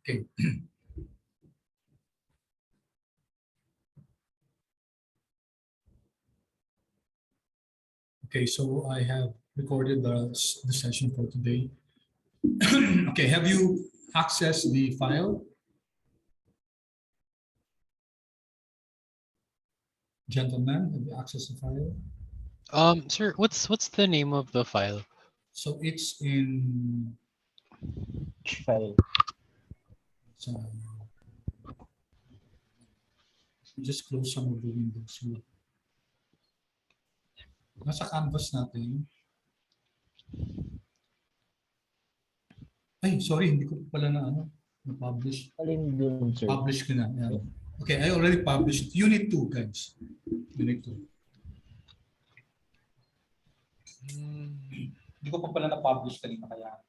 Okay. Okay, so I have recorded the session for today. Okay, have you accessed the file? Gentlemen, have you accessed the file? Sir, what's the name of the file? So it's in File. just close some of the windows. Nasa canvas natin. Ay, sorry, hindi ko pala na-publish. Alin dun, sir? Publish ko na. Yeah. Okay, I already published Unit 2, guys. Unit 2. Hindi ko pa pala na-publish kanina kaya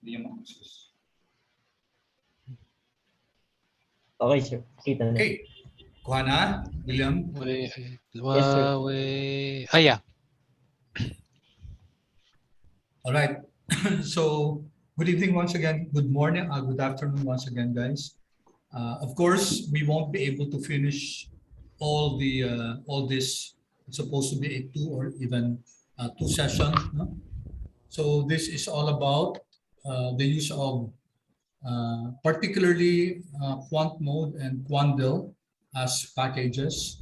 hindi yung access. Okay, sir. Kita na. Okay. Kuha na, William. Wait, Yes, sir. wait. Ah, yeah. All right. So, good evening once again. Good morning. Good afternoon once again, guys. Of course, we won't be able to finish all this. It's supposed to be a 2 or even 2 session. No? So this is all about the use of particularly quantmod and quandl as packages,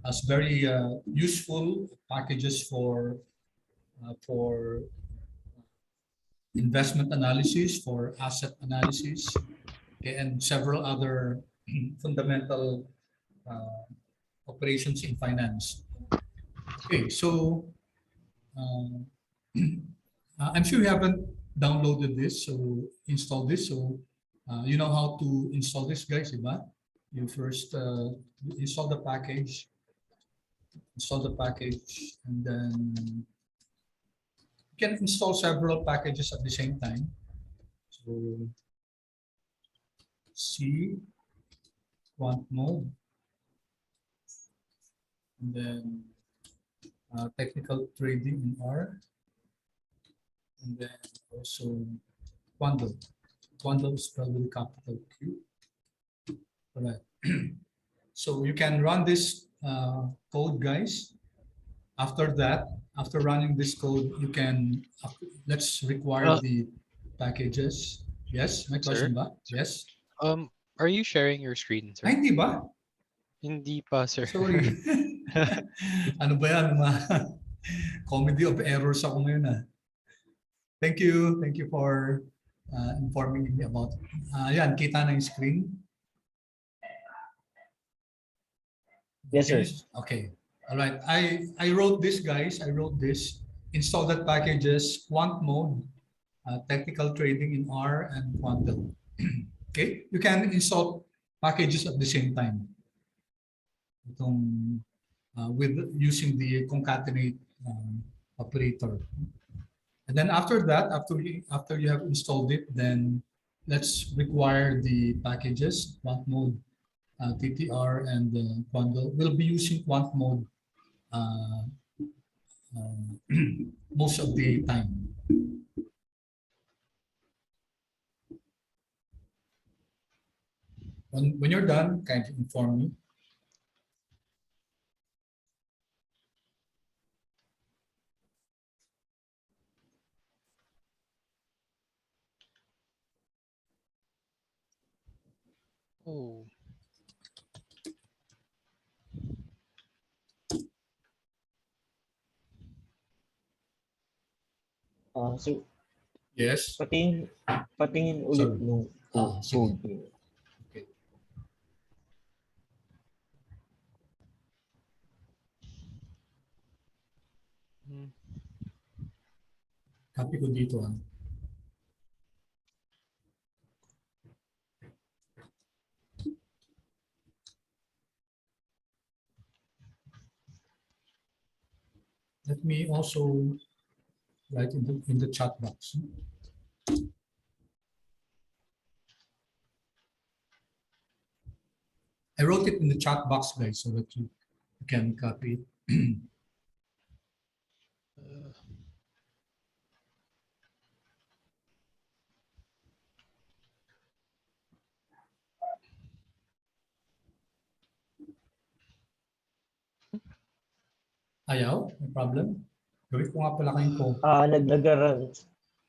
as very useful packages for investment analysis, for asset analysis, okay, and several other fundamental operations in finance. Okay, so I'm sure you haven't downloaded this, so install this. So you know how to install this, guys, diba? You first install the package, and then you can install several packages at the same time. So C, quantmod, and then technical trading in R, and then also quandl. Quandl is spelled with capital Q. All right. So you can run this code, guys. After that, after running this code, you can let's require the packages. Yes, my question ba? Yes. Are you sharing your screen, sir? Ay, hindi ba? Hindi pa, sir. Sorry. Ano ba yan? Comedy of errors ako ngayon ah. Thank you for informing me about it. Yan, kita na yung screen. Yes, sir. Okay. All right. I wrote this, guys. I wrote this. Install that packages, quantmod, technical trading in R, and quandl. Okay. You can install packages at the same time. Itong, with using the concatenate operator. And then after that, after you have installed it, then let's require the packages, quantmod, TTR, and quandl. We'll be using quantmod most of the time. When you're done, kindly inform me. Oh. So, Yes. patingin ulit nung sige. code. Okay. Copy ko dito ah. Let me also write in the chat box. I wrote it in the chat box, guys, so that you can copy it. Ayaw? No problem? Gawin ko nga pala kayong co.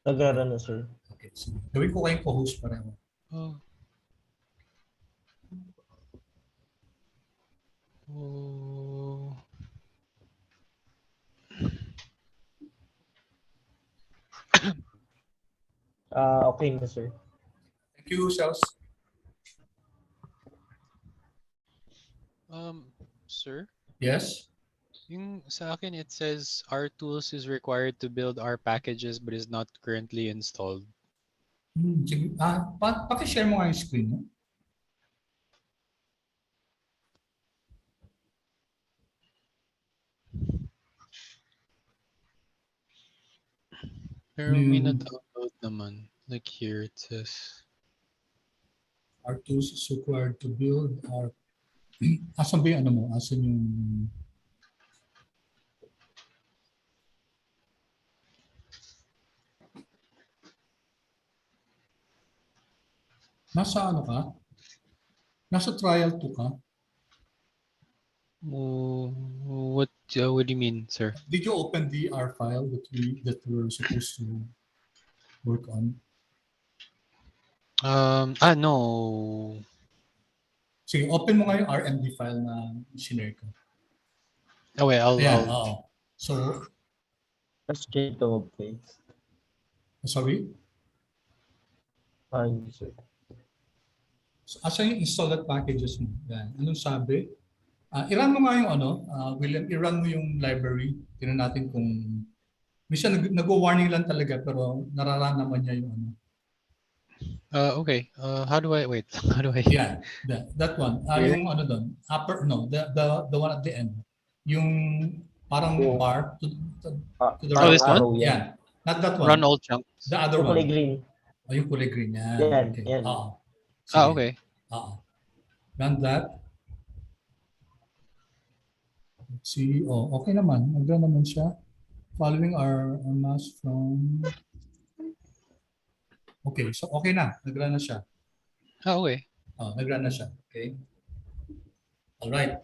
Nag-run na, sir. Okay, sige. Gawin ko kayong co-host pareho. Oh. Oh. Okay na, sir. Thank you, Sels. Sir, Yes? yung sa akin it says our tools is required to build our packages but is not currently installed. Sige. Paki-share mo nga yung screen mo. Pero may Yung na-download naman. Like here it says. our tools is required to build our... Asan ba yung ano mo? Asan yung... Nasa ano ka? Nasa trial 2 ka? Oh, what do you mean, sir? Did you open the R file that we were supposed to work on? No. Sige, open mo nga yung RMD file na sinare ko. Oh wait, Ayan, I'll oo. So, Let's check the web page. sorry? Hindi, sir. So, asan yung installed packages mo? Yan. Anong sabi? I-run mo nga yung ano, William, i-run mo yung library. Tingnan natin kung... Minsan nag-warning lang talaga pero nararaan naman niya yung ano. okay. How do I wait? How do I? Yeah, that one. Here? Yung ano doon, upper, no, the one at the end. Yung parang Yung- bar to the Oh, right. this one? Yeah, not that one. Run all chunks. The other Yung kulay one. green. Yung kulay green. Yan. Yan, Okay. yan. Oo. Sige. Okay. Oo. Run that. Let's see. Oh, okay naman. Nag-run naman siya. Following our mass from... Okay, so okay na. Nag-run na siya. Okay. Oh, nag-run na siya. Okay. Alright.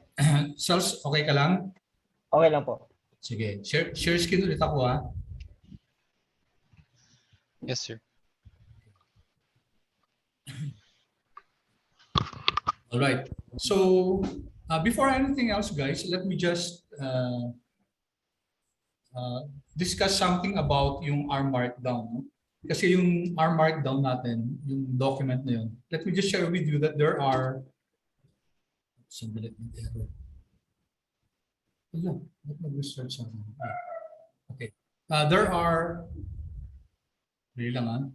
Sals, okay ka lang? Okay lang po. Sige. Share screen ulit ako ha. Yes, sir. All right. So before anything else, guys, let me just discuss something about yung R Markdown. No? Kasi yung R Markdown natin, yung document na yun, let me just share with you that there are sandali, error. Ayan, let me research something. Okay. There are hindi lang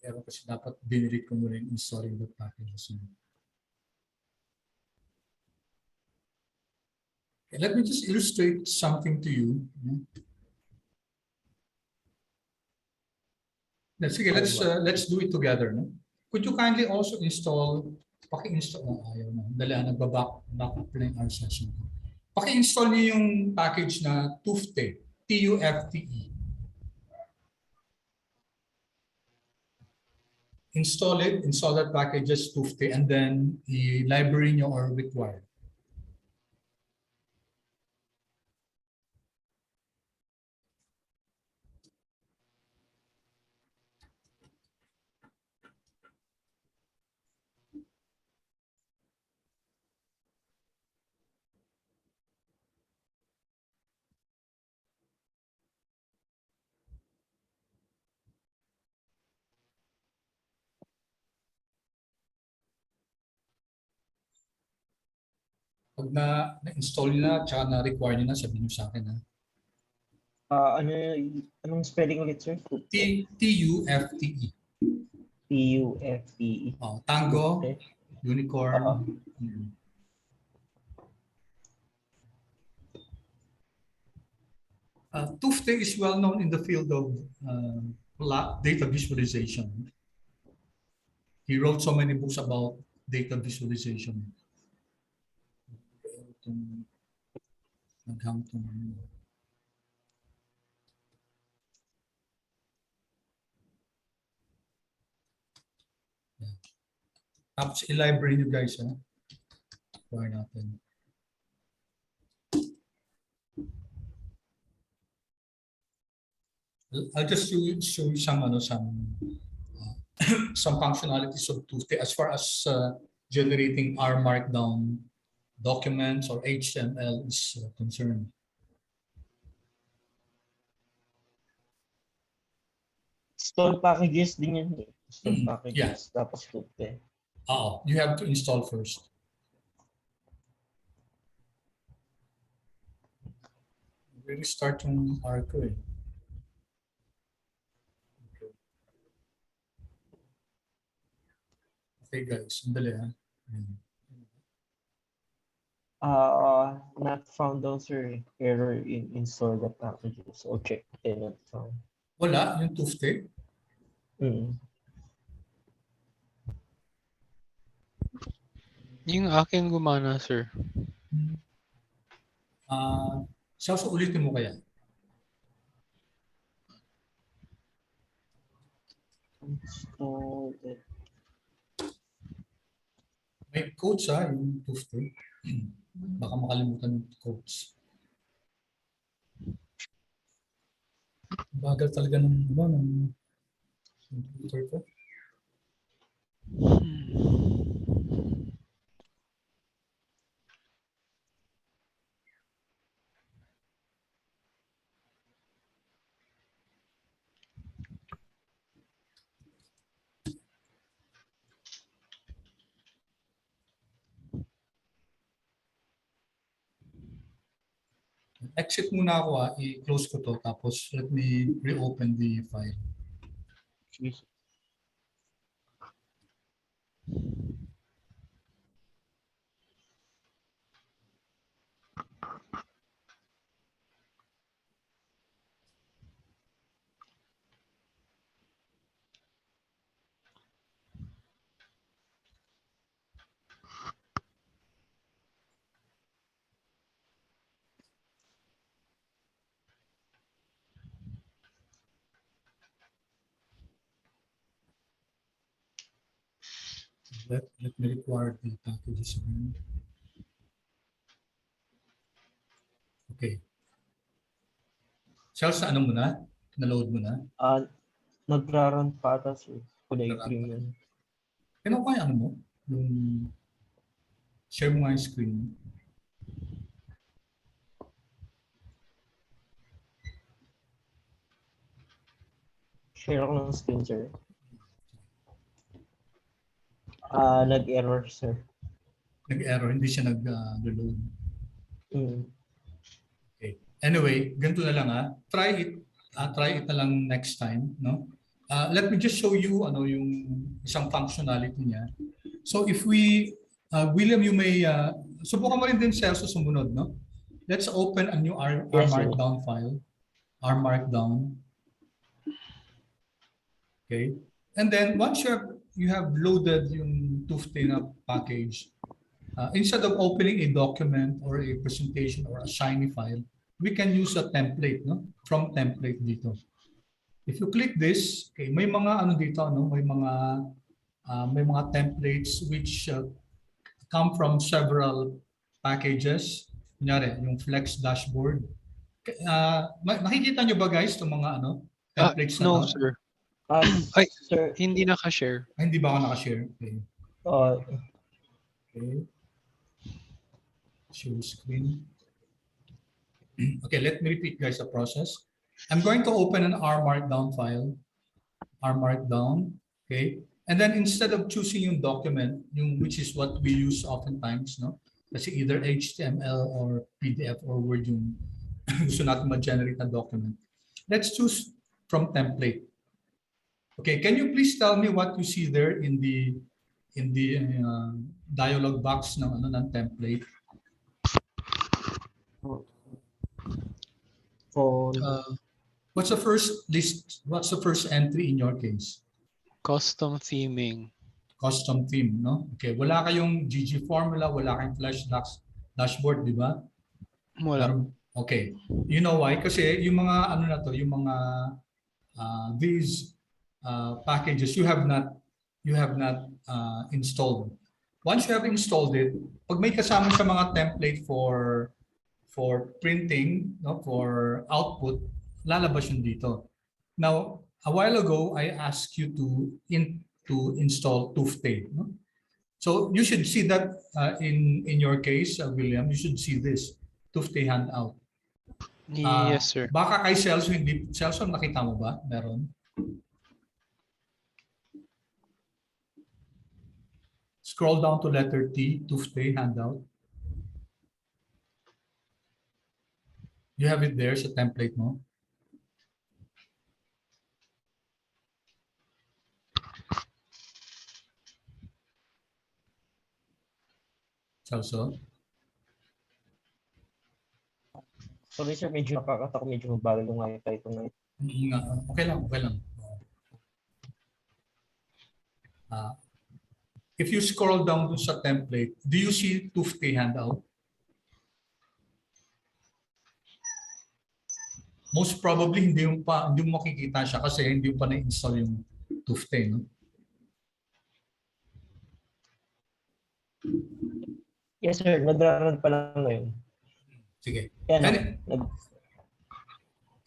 error kasi dapat dinelete ko muna yung installing the packages. Okay, let me just illustrate something to you. Sige, let's do it together. No? Could you kindly also install, paki-install, ayaw na, dali nagbaback up na yung R session. Paki-install niyo yung package na Tufte, T-U-F-T-E. Install that package as Tufte, and then i-library nyo or required. Pag na-install nyo na, tsaka na-require nyo na, sabihin nyo sa akin. Ha? Anong spelling ulit, sir? T-U-F-T-E. T-U-F-T-E. Tango, Okay. unicorn. Tufte is well known in the field of data visualization. He wrote so many books about data visualization. Tapos i-library nyo guys. Require natin. I'll just show you some some functionalities of Tuesday as far as generating R Markdown documents or HTML is concerned. Install packages din yan. Install Yeah. packages. Tapos tupe. You have to install first. Really start yung R ko eh. Okay guys, sandali ha. Not found daw, sir. Error in install the packages. O check. Not found. Wala, yung Tuesday. Yung akin gumana, sir. Ulitin mo kaya. Install the May codes yung Tuesday. Baka makalimutan yung codes. Bagal talaga ng computer ko. Exit muna ako i-close ko to tapos let me reopen the file. Let me require the packages again. Okay. Charles, ano mo na? Na-load mo na? nagra-run pa ata, sir. Kulay green yun. Kaya kaya ano mo? Yung share mo nga yung screen mo. Share ako ng screen, sir. Nag-error, sir. Nag-error, hindi siya nag-load. Okay. Anyway, ganito na lang Try it na lang next time, no? Let me just show you yung isang functionality niya. So if we William, you may subukan mo rin din sa sumunod, no? Let's open a new R Markdown file. R Markdown. Okay. And then once you have loaded yung Tuesday na package, instead of opening a document or a presentation or a shiny file, we can use a template, no? From template dito. If you click this, okay, may mga dito, no? May mga templates which come from several packages. Kunyari, yung Flex dashboard. Nakikita nyo ba guys itong mga templates na no, to? sir. Ay, sir. Hindi naka-share. Hindi ba ako naka-share? Okay. Okay. Share screen. Okay, let me repeat guys the process. I'm going to open an R Markdown file. R Markdown. Okay. And then instead of choosing yung document, which is what we use oftentimes, no? Kasi either HTML or PDF or Word yung gusto natin ma-generate na document. Let's choose from template. Okay, can you please tell me what you see there in the dialog box ng template? What's the first list? What's the first entry in your case? Custom theming. Custom theme, no? Okay, wala kayong GG formula, wala kayong flash dashboard, di ba? Wala. Okay. You know why? Kasi yung mga yung mga these packages you have not installed. Once you have installed it, pag may kasama sa mga template for printing, no, for output, lalabas yun dito. Now, a while ago, I asked you to install Tufte. No? So you should see that in your case, William, you should see this Tufte handout. Yes, sir. Baka kay Celso, hindi. Celso, nakita mo ba? Meron. Scroll down to letter T, Tufte handout. You have it there sa template mo. Celso. Sorry sir, medyo nakakatak, medyo mabagal yung wifi ko ngayon. Okay lang, okay lang. If you scroll down dun sa template, do you see Tufte handout? Most probably hindi mo makikita siya kasi hindi mo pa na-install yung Tufte, no? Yes sir, nadrarad pa lang ngayon. Sige. Yan,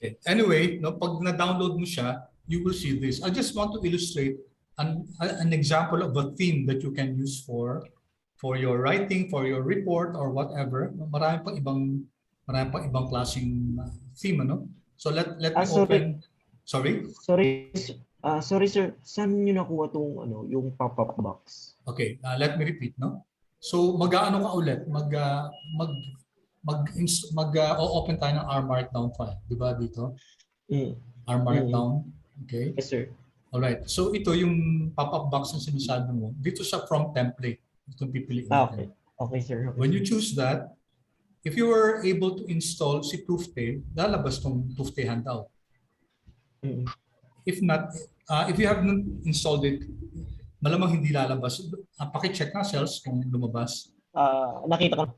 Okay. Anyway, no, pag na-download mo siya, you will see this. I just want to illustrate an example of a theme that you can use for your writing, for your report, or whatever. Marami pang ibang klaseng theme, ano? So let me open. Sorry. Sorry sir, saan niyo nakuha tong yung pop-up box? Okay, let me repeat, no? So mag-aano ka ulit, open tayo ng R Markdown file, di ba dito? R Markdown, okay? Yes sir. Alright, so ito yung pop-up box na sinasabi mo, dito sa from template, itong pipiliin Okay. natin. Okay sir. Okay. When you choose that, if you were able to install si Tufte, lalabas tong Tufte handout. If not, if you haven't installed it, malamang hindi lalabas. Paki-check na cells kung lumabas. Nakita ko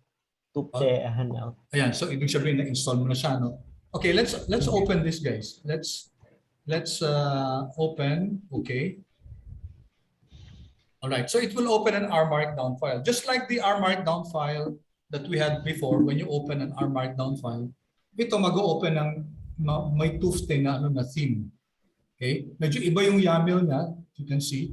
Tufte handout. Ayan, so ibig sabihin na-install mo na siya, no? Okay, let's open this, guys. Let's open, okay. All right, so it will open an R Markdown file. Just like the R Markdown file that we had before, when you open an R Markdown file, ito mag-open ng may Tufte na theme. Okay? Medyo iba yung YAML niya, you can see.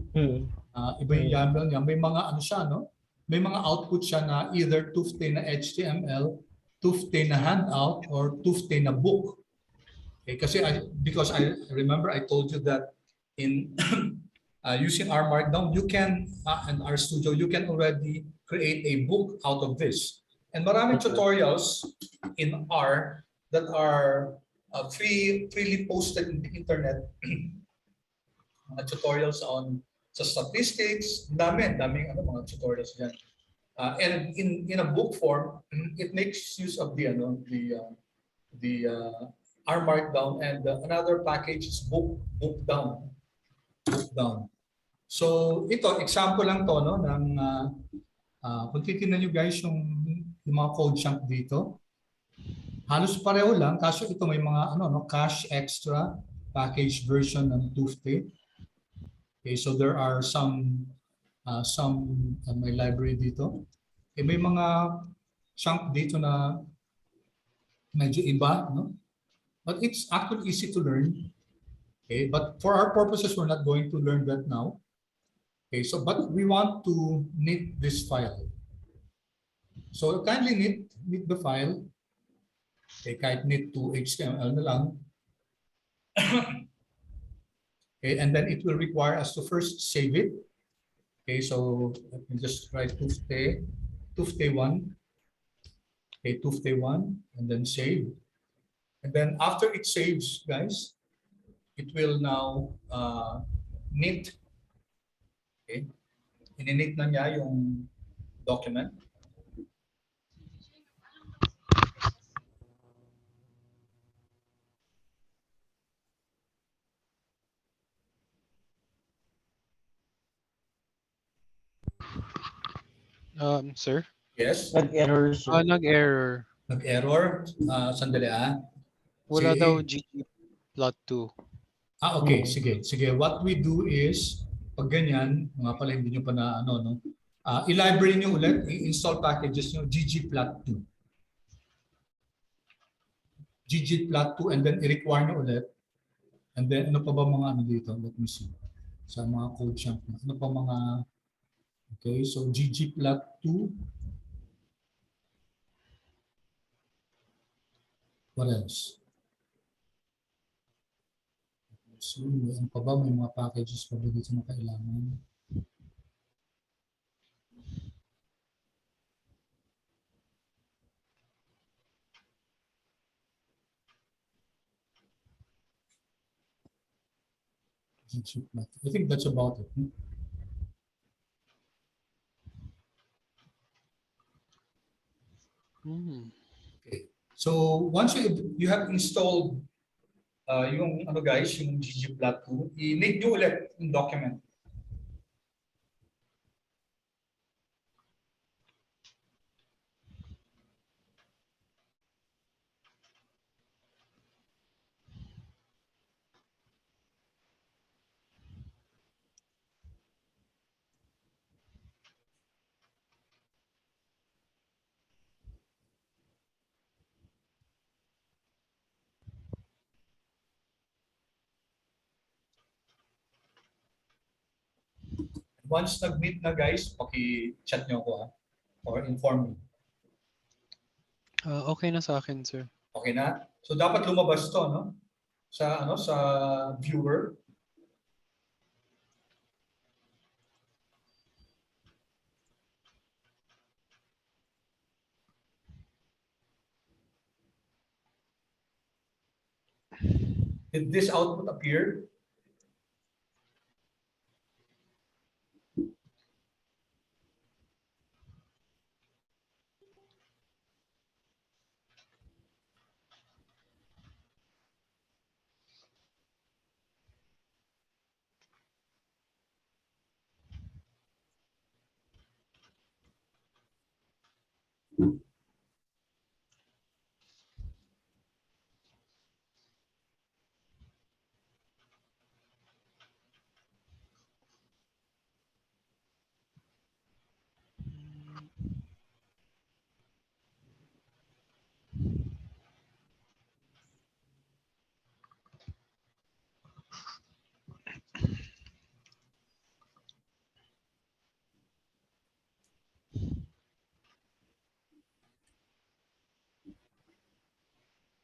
Iba yung YAML niya. May mga siya, no? May mga output siya na either Tufte na HTML, Tufte na handout, or Tufte na book. Okay? Kasi because I remember I told you that in using R Markdown, you can, and R Studio, you can already create a book out of this. And maraming tutorials in R that are freely posted in the internet. Tutorials on sa statistics, daming mga tutorials dyan. And in a book form, it makes use of the R Markdown, and another package is bookdown. So ito, example lang to, no, ng kung titignan nyo guys yung mga code chunk dito, halos pareho lang, kaso ito may mga cache extra package version ng Tufte. Okay, so there are some may library dito. Okay, may mga chunk dito na medyo iba, no? But it's actually easy to learn. Okay, but for our purposes, we're not going to learn that now. Okay, so but we want to knit this file. So kindly knit the file. Okay, kahit knit to HTML na lang. Okay, and then it will require us to first save it. Okay, so let me just write Tufte1. Okay, Tufte1, and then save. And then after it saves, guys, it will now knit. Okay, ininit na niya yung document. Sir? Yes. Nag-error siya. Nag-error. Nag-error. Sandali Wala Sige. daw ggplot2. Okay, sige. What we do is, pag ganyan, mga pala hindi nyo pa na i-library nyo ulit, i-install packages nyo, ggplot2. ggplot2, and then i-require nyo ulit And then, ano pa ba mga ano dito? Let me see. Sa mga code chunk na. Ano pa mga, okay, so ggplot2. What else? So, ano pa ba? May mga packages pa ba dito na kailangan? ggplot. I think that's about it. Okay. So once you have installed yung ano guys, yung ggplot2, i-need nyo ulit yung document. Once nag-meet na guys, paki-chat nyo ako or inform me. Okay na sa akin, sir. Okay na? So dapat lumabas to, no? Sa viewer. Did this output appear?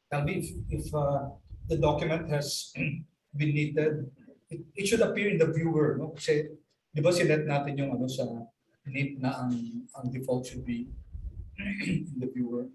Tell me if the document has been needed. It should appear in the viewer, no? Kasi, di ba sinet natin yung ano sa need na ang default should be in the viewer.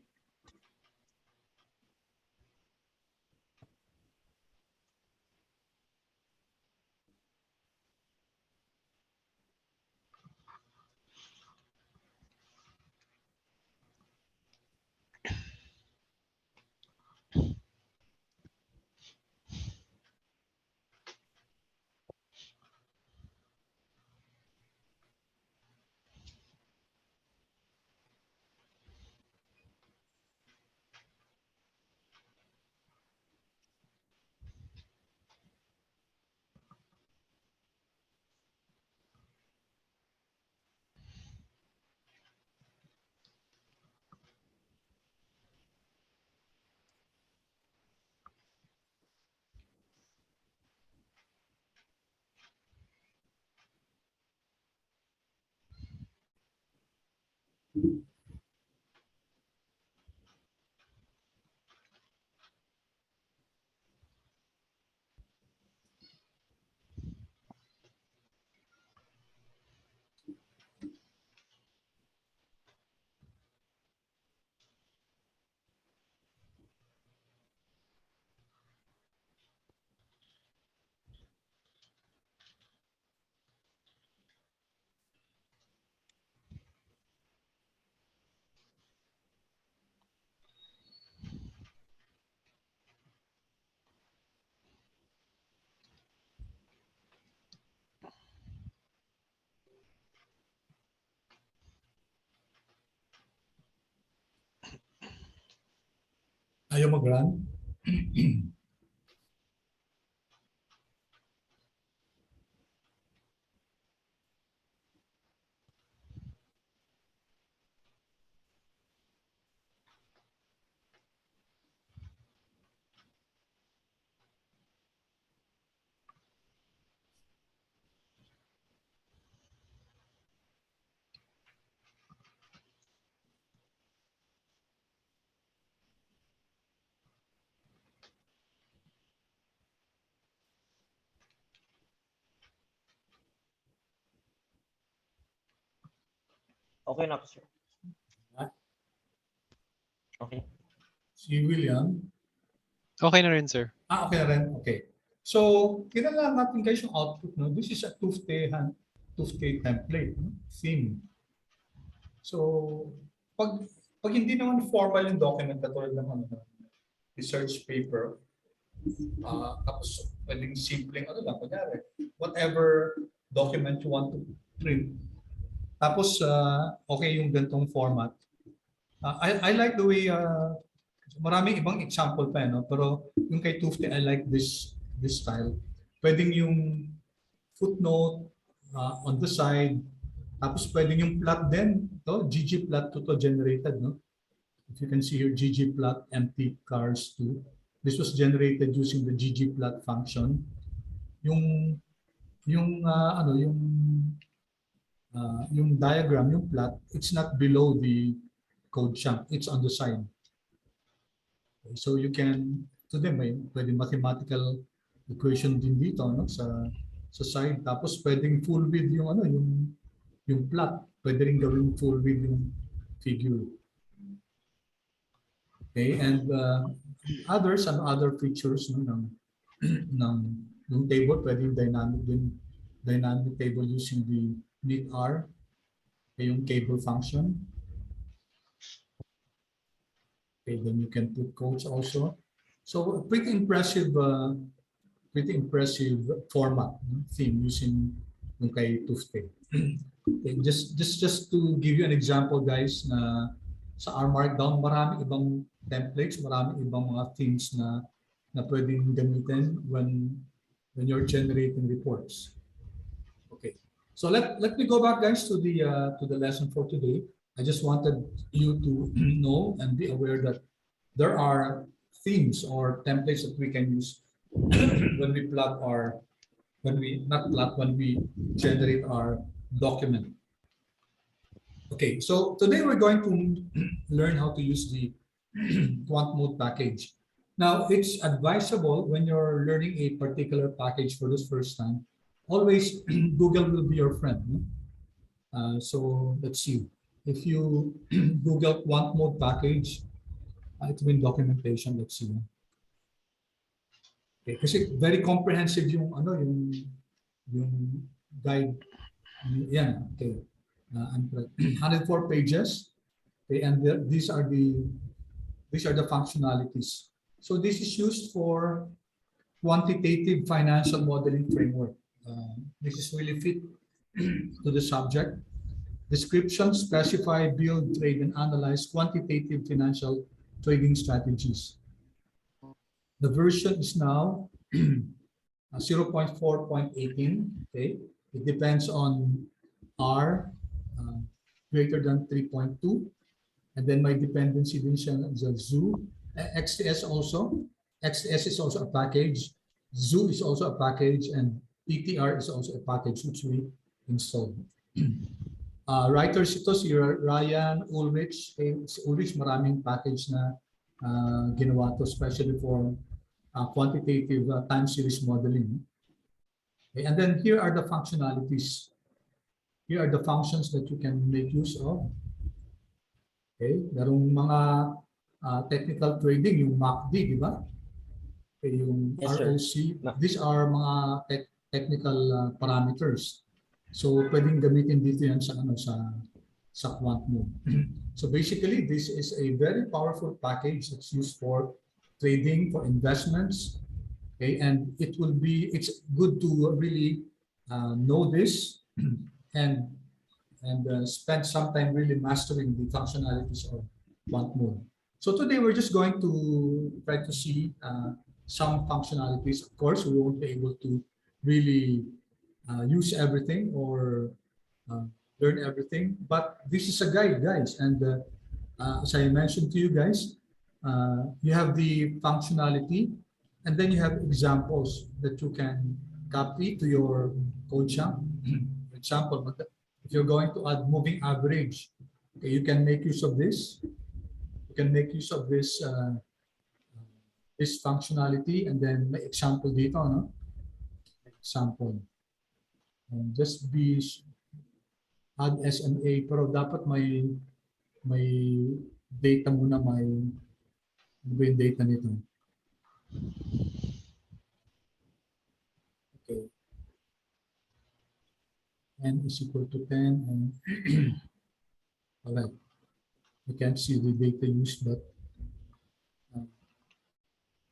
Ayaw mag-run? Okay na po, sir. Ah. Okay. Si William. Okay na rin, sir. Okay na rin. Okay. So, kinala natin guys yung output. No? This is a Tufte template, no? Theme. So, pag hindi naman formal yung document katulad ng research paper, tapos pwedeng simpleng lang, kunyari, whatever document you want to print. Tapos, okay yung gantong format. I like the way, maraming ibang example pa, no? Pero yung kay Tufte, I like this style. Pwedeng yung footnote on the side, tapos pwedeng yung plot din, ggplot to generated, no? If you can see here, ggplot empty cars 2. This was generated using the ggplot function. Yung diagram, yung plot, it's not below the code chunk, it's on the side. Okay, so you can, may pwedeng mathematical equation din dito, no, sa side. Tapos pwedeng full width yung plot. Pwede rin gawing full width yung figure. Okay, and other features, no, ng table, pwedeng dynamic table using the knit-r, okay, yung cable function. Okay, then you can put codes also. So pretty impressive format, theme using yung kay Tufte. Okay, just to give you an example, guys, na sa R Markdown, marami ibang templates, marami ibang mga themes na pwedeng gamitin when you're generating reports. Okay, so let me go back, guys, to the lesson for today. I just wanted you to know and be aware that there are themes or templates that we can use when we generate our document. Okay, so today we're going to learn how to use the quantmod package. Now, it's advisable when you're learning a particular package for the first time, always Google will be your friend. So let's see. If you Google quantmod package, it's been documentation. Let's see. Okay, kasi very comprehensive yung guide. Yan. Okay. 104 pages. Okay, and these are the functionalities. So this is used for quantitative financial modeling framework. This is really fit to the subject. Description, specify, build, trade, and analyze quantitative financial trading strategies. The version is now 0.4.18. Okay, it depends on R greater than 3.2, and then my dependency division is a zoo. XTS also. XTS is also a package. Zoo is also a package, and PTR is also a package which we installed. Writers ito si Ryan Ulrich. Ulrich, maraming package na ginawa to, especially for quantitative time series modeling. Okay, and then here are the functionalities. Here are the functions that you can make use of. Okay, merong mga technical trading, yung MACD, di ba? Okay, yung Yes, ROC. sir. These are mga technical parameters. So pwedeng gamitin dito yan sa quantmod. So basically, this is a very powerful package that's used for trading, for investments. Okay, and it's good to really know this and spend some time really mastering the functionalities of quantmod. So today we're just going to try to see some functionalities. Of course, we won't be able to really use everything or learn everything, but this is a guide, guys. And as I mentioned to you guys, you have the functionality, and then you have examples that you can copy to your code chunk. For example, if you're going to add moving average, okay, you can make use of this. You can make use of this this functionality, and then may example dito, no? Example. And just be add SMA, pero dapat may data muna, ano ba yung data nito? Okay. N is equal to 10 and all right. You can't see the data used, but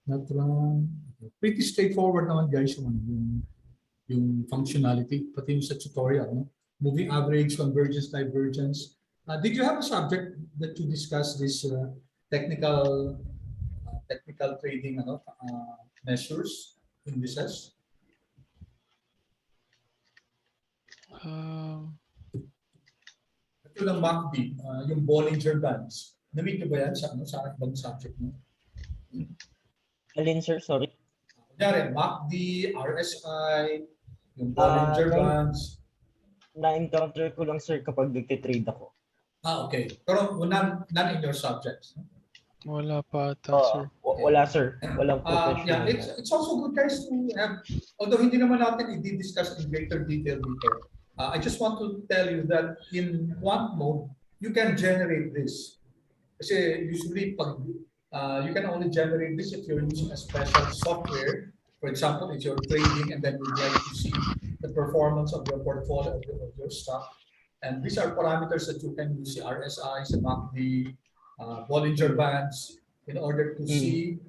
not wrong. Okay. Pretty straightforward naman guys yung functionality, pati yung sa tutorial, no? Moving average, convergence, divergence. Did you have a subject that you discussed this technical trading measures, indices? Ito lang MACD, yung Bollinger Bands. Na-meet nyo ba yan sa ibang subject mo? Alin, sir? Sorry. Kunyari, MACD, RSI, yung Bollinger Bands. Na-encounter ko lang, sir, kapag nagtitrade ako. Okay. Pero none in your subjects. Wala pa ata, sir. Wala, sir. Walang professional. Yeah, it's also good guys to have, although hindi naman natin i-discuss in greater detail dito. I just want to tell you that in quant mode, you can generate this. Kasi usually you can only generate this if you're using a special software. For example, if you're trading and then you'd like to see the performance of your portfolio of your stock. And these are parameters that you can use, the RSI, the MACD, Bollinger Bands, in order to see,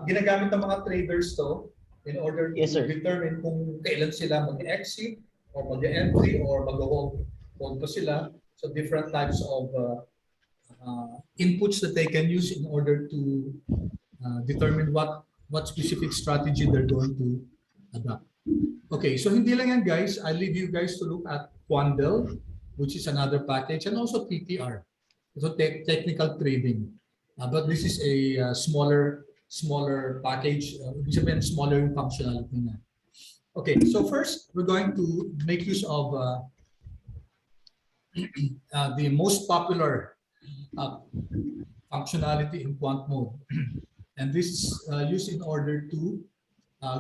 ginagamit ng mga traders to in order to determine kung kailan sila mag-exit or mag-entry or mag-hold pa sila. So different types of inputs that they can use in order to determine what specific strategy they're going to adopt. Okay, so hindi lang yan guys. I leave you guys to look at Quandel, which is another package, and also TTR, so technical trading. But this is a smaller package, smaller functionality na. Okay, so first we're going to make use of the most popular functionality in quant mode, and this is used in order to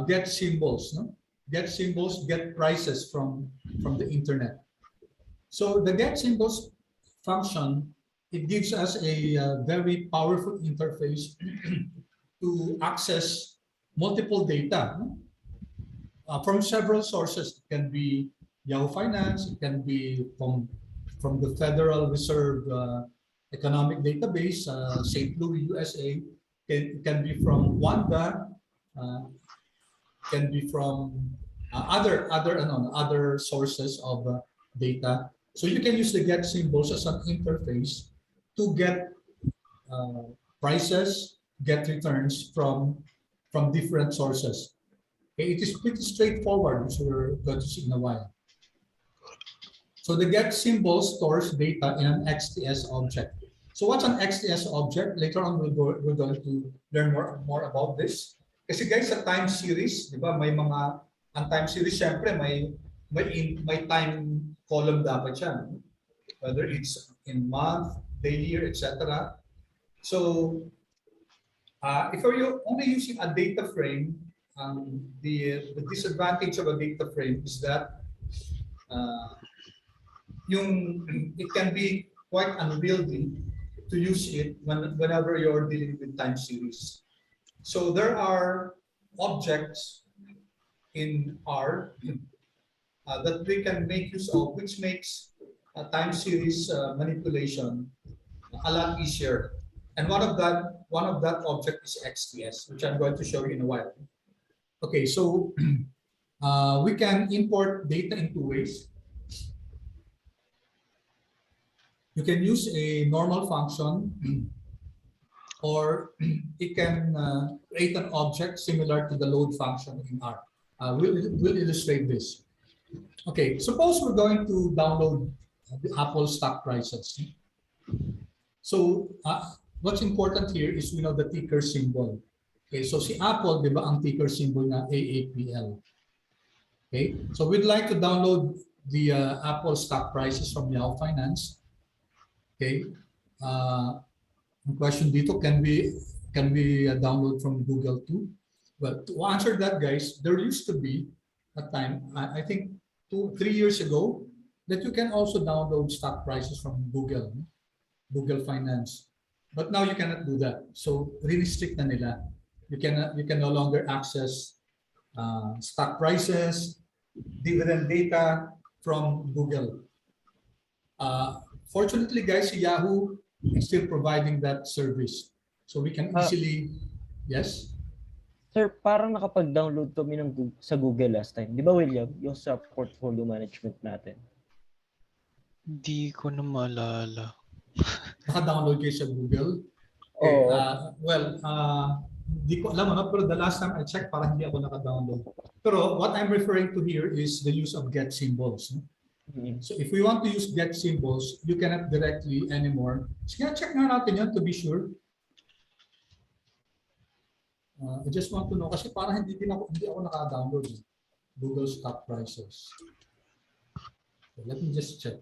get symbols, no? Get symbols, get prices from the internet. So the get symbols function, it gives us a very powerful interface to access multiple data from several sources. It can be Yahoo Finance, it can be from the Federal Reserve Economic Database, St. Louis, USA. It can be from WANDA, can be from other sources of data. So you can use the get symbols as an interface to get prices, get returns from different sources. Okay, it is pretty straightforward, which we're going to see in a while. So the get symbol stores data in an XTS object. So what's an XTS object? Later on, we're going to learn more about this. Kasi guys, sa time series, di ba, ang time series, syempre, may time column dapat siya. Whether it's in month, day, year, etc. So, if you're only using a data frame, the disadvantage of a data frame is that it can be quite unwieldy to use it whenever you're dealing with time series. So there are objects in R that we can make use of, which makes time series manipulation a lot easier. And one of that object is XTS, which I'm going to show you in a while. Okay, so we can import data in two ways. You can use a normal function, or it can create an object similar to the load function in R. We'll illustrate this. Okay, suppose we're going to download the Apple stock prices. So what's important here is we know the ticker symbol. Okay, so si Apple, di ba, ang ticker symbol na AAPL. Okay, so we'd like to download the Apple stock prices from Yahoo Finance. Okay, the question dito, can we download from Google too? Well, to answer that, guys, there used to be a time, I think 2-3 years ago, that you can also download stock prices from Google Finance. But now you cannot do that. So really strict na nila. You can no longer access stock prices, dividend data from Google. Fortunately, guys, Yahoo is still providing that service. So we can easily, yes? Sir, parang nakapag-download kami sa Google last time. Di ba, William? Yung sa portfolio management natin. Hindi ko na maalala. Naka-download kayo sa Google? Okay, hindi ko alam, pero the last time I checked, parang hindi ako naka-download. Pero what I'm referring to here is the use of get symbols. No? So if we want to use get symbols, you cannot directly anymore. Sige, check na natin yan to be sure. I just want to know kasi parang hindi ako naka-download Google stock prices. Okay, let me just check.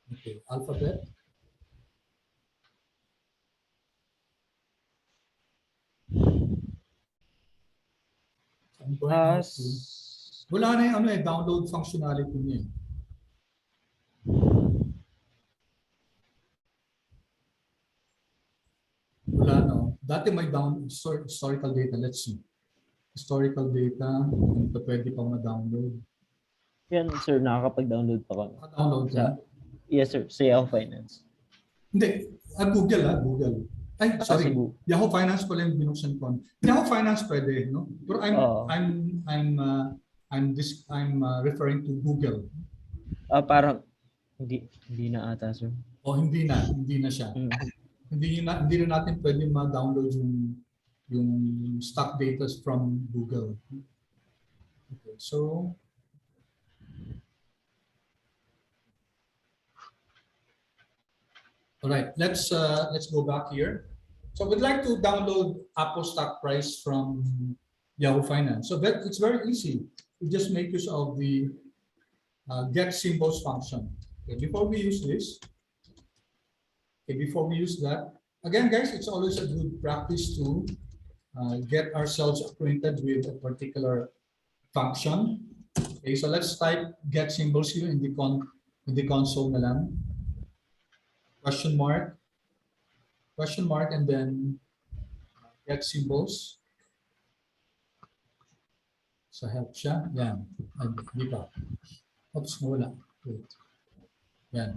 Okay, Alphabet. I'm going out to... Wala na yung download functionality niya. Wala, no? Dati may historical data. Let's see. Historical data. Ito pwede pang ma-download. Yan, sir. Nakakapag-download pa kami. Naka-download ka? Yes, sir. Sa Yahoo Finance. Hindi. Google, Google. Ay, sorry. Yahoo Finance pala yung binuksan ko. Yahoo Finance pwede, no? Pero I'm referring to Google. Parang hindi na ata, sir. Hindi na siya. Hindi na natin pwede ma-download yung stock data from Google. Okay, so all right, let's go back here. So we'd like to download Apple stock price from Yahoo Finance. So it's very easy. We just make use of the get symbols function. Okay, before we use this, before we use that, again, guys, it's always a good practice to get ourselves acquainted with a particular function. Okay, so let's type get symbols here in the console na lang. Question mark, and then get symbols. So help siya. Yan. Di ba? Oops, wala. Wait. Yan.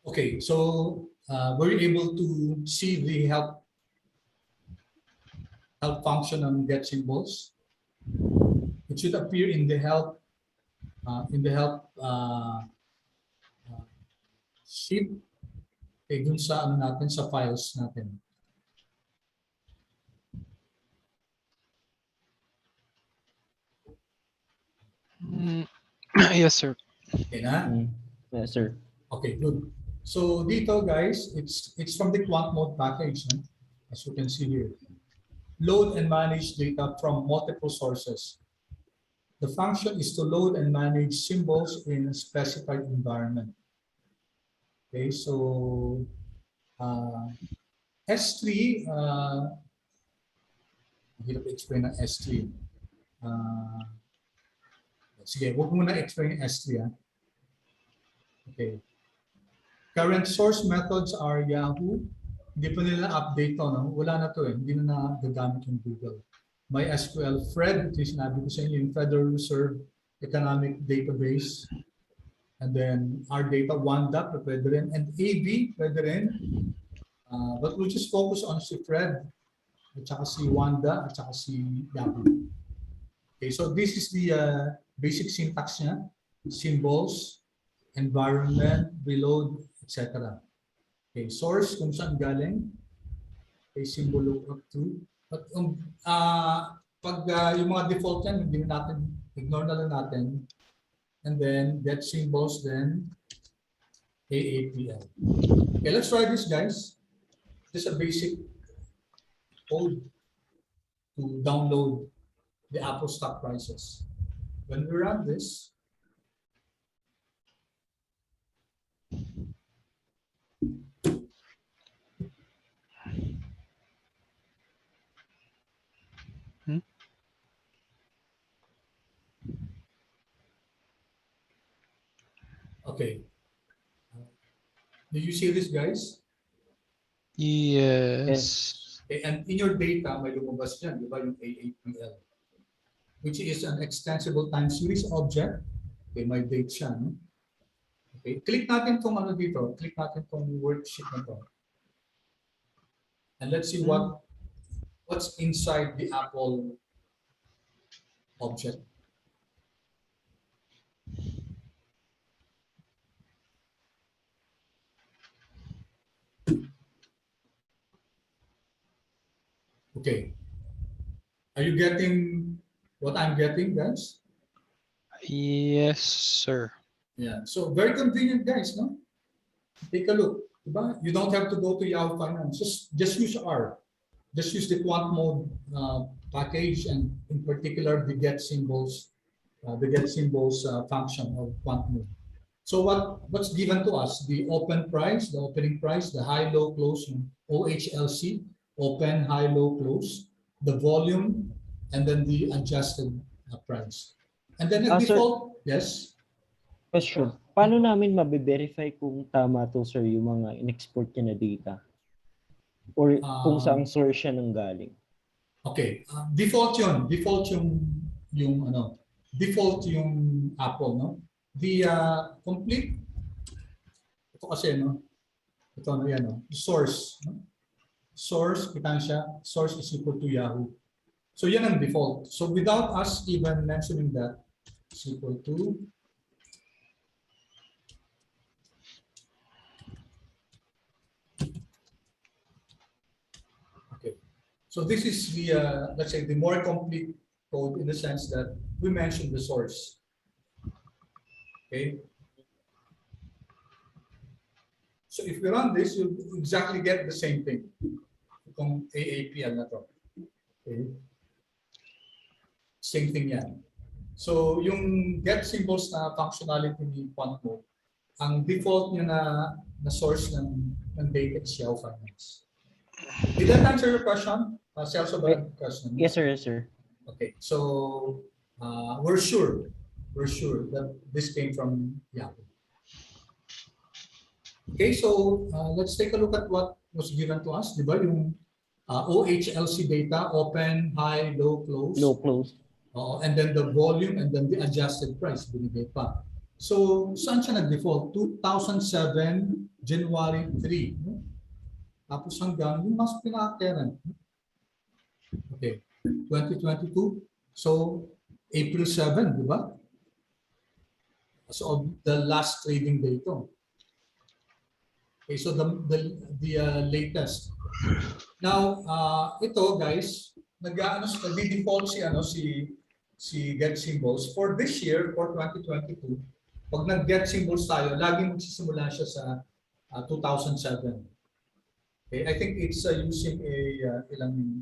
Okay, so we're able to see the help function on get symbols. It should appear in the help sheet. Okay, dun sa natin sa files natin. Yes, sir. Okay na? Yes, sir. Okay, good. So dito, guys, it's from the quantmod package, no? As you can see here. Load and manage data from multiple sources. The function is to load and manage symbols in a specified environment. Okay, so S3, hirap explain ng S3. Sige, huwag muna explain S3. Okay. Current source methods are Yahoo. Hindi pa nila update to, no? Wala na to eh. Hindi na nagagamit yung Google. MySQL, Fred, ito yung sinabi ko sa inyo, yung Federal Reserve Economic Database. And then our data, Wanda, pwede rin. And AB, pwede rin. But we'll just focus on si Fred, at saka si Wanda, at saka si Yahoo. Okay, so this is the basic syntax niya. Symbols, environment, reload, etc. Okay, source, kung saan galing. Okay, symbol lookup to. But pag yung mga default yan, hindi na natin, ignore na lang natin. And then get symbols, then AAPL. Okay, let's try this, guys. This is a basic code to download the Apple stock prices. When we run this, Okay. Do you see this, guys? Yes. Okay, and in your data, may lumabas dyan, di ba, yung AAPL, which is an extensible time series object. Okay, may date siya, no? Okay, click natin tong ano dito, click natin tong worksheet na to. And let's see what's inside the Apple object. Okay. Are you getting what I'm getting, guys? Yes, sir. Yeah. So very convenient, guys, no? Take a look. Diba? You don't have to go to Yahoo Finance. Just use R. Just use the quant mode package, and in particular the get symbols function of quant mode. So what's given to us? The open price, the opening price, the high, low, close, OHLC, open, high, low, close, the volume, and then the adjusted price. And then the Sir, default, yes. question. Paano namin mabe-verify kung tama to, sir, yung mga in-export niya na data? Or kung saan source siya nang galing? Okay, default yun. Default yung ano, default yung Apple, no? The complete, ito kasi, no? Ito ano yan, no? Source, no? Source, kita siya, source is equal to Yahoo. So yan ang default. So without us even mentioning that, is equal to okay. So this is the let's say the more complete code in the sense that we mentioned the source. Okay. So if we run this, you'll exactly get the same thing. Itong AAPL na to. Okay. Same thing yan. So yung get symbols na functionality ni quantmod, ang default niya na source ng data is Yahoo Finance. Did that answer your question? Celso, ba ang question? Yes, sir. Yes, sir. Okay, so we're sure that this came from Yahoo. Okay, so let's take a look at what was given to us. Diba yung OHLC data, open, high, low, close. Low, close. And then the volume and then the adjusted price, binigay pa. So, saan siya nag-default? 2007, January 3. No? Tapos hanggang yung mas pinaka-current. Okay, 2022. So, April 7, di ba? So, the last trading day ito. Okay, so the latest. Now, ito guys, nag-default si get symbols for this year, for 2022. Pag nag-get symbols tayo, laging magsisimula siya sa 2007. Okay, I think it's using a ilang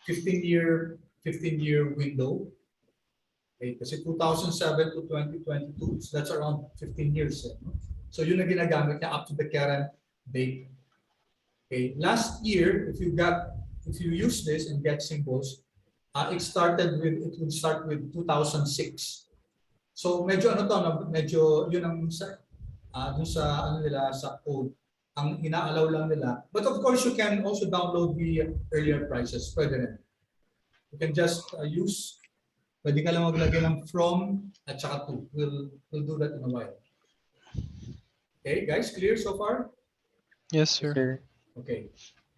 15-year window. Okay, kasi 2007 to 2022, so that's around 15 years. No? So yun na ginagamit niya up to the current date. Okay, last year, if you use this and get symbols, it would start with 2006. So medyo ano to, medyo yun ang dun sa ano nila sa code, ang ina-allow lang nila. But of course, you can also download the earlier prices. Pwede rin. You can just pwede ka lang maglagay ng from at saka to. We'll do that in a while. Okay, guys, clear so far? Yes, sir. Okay.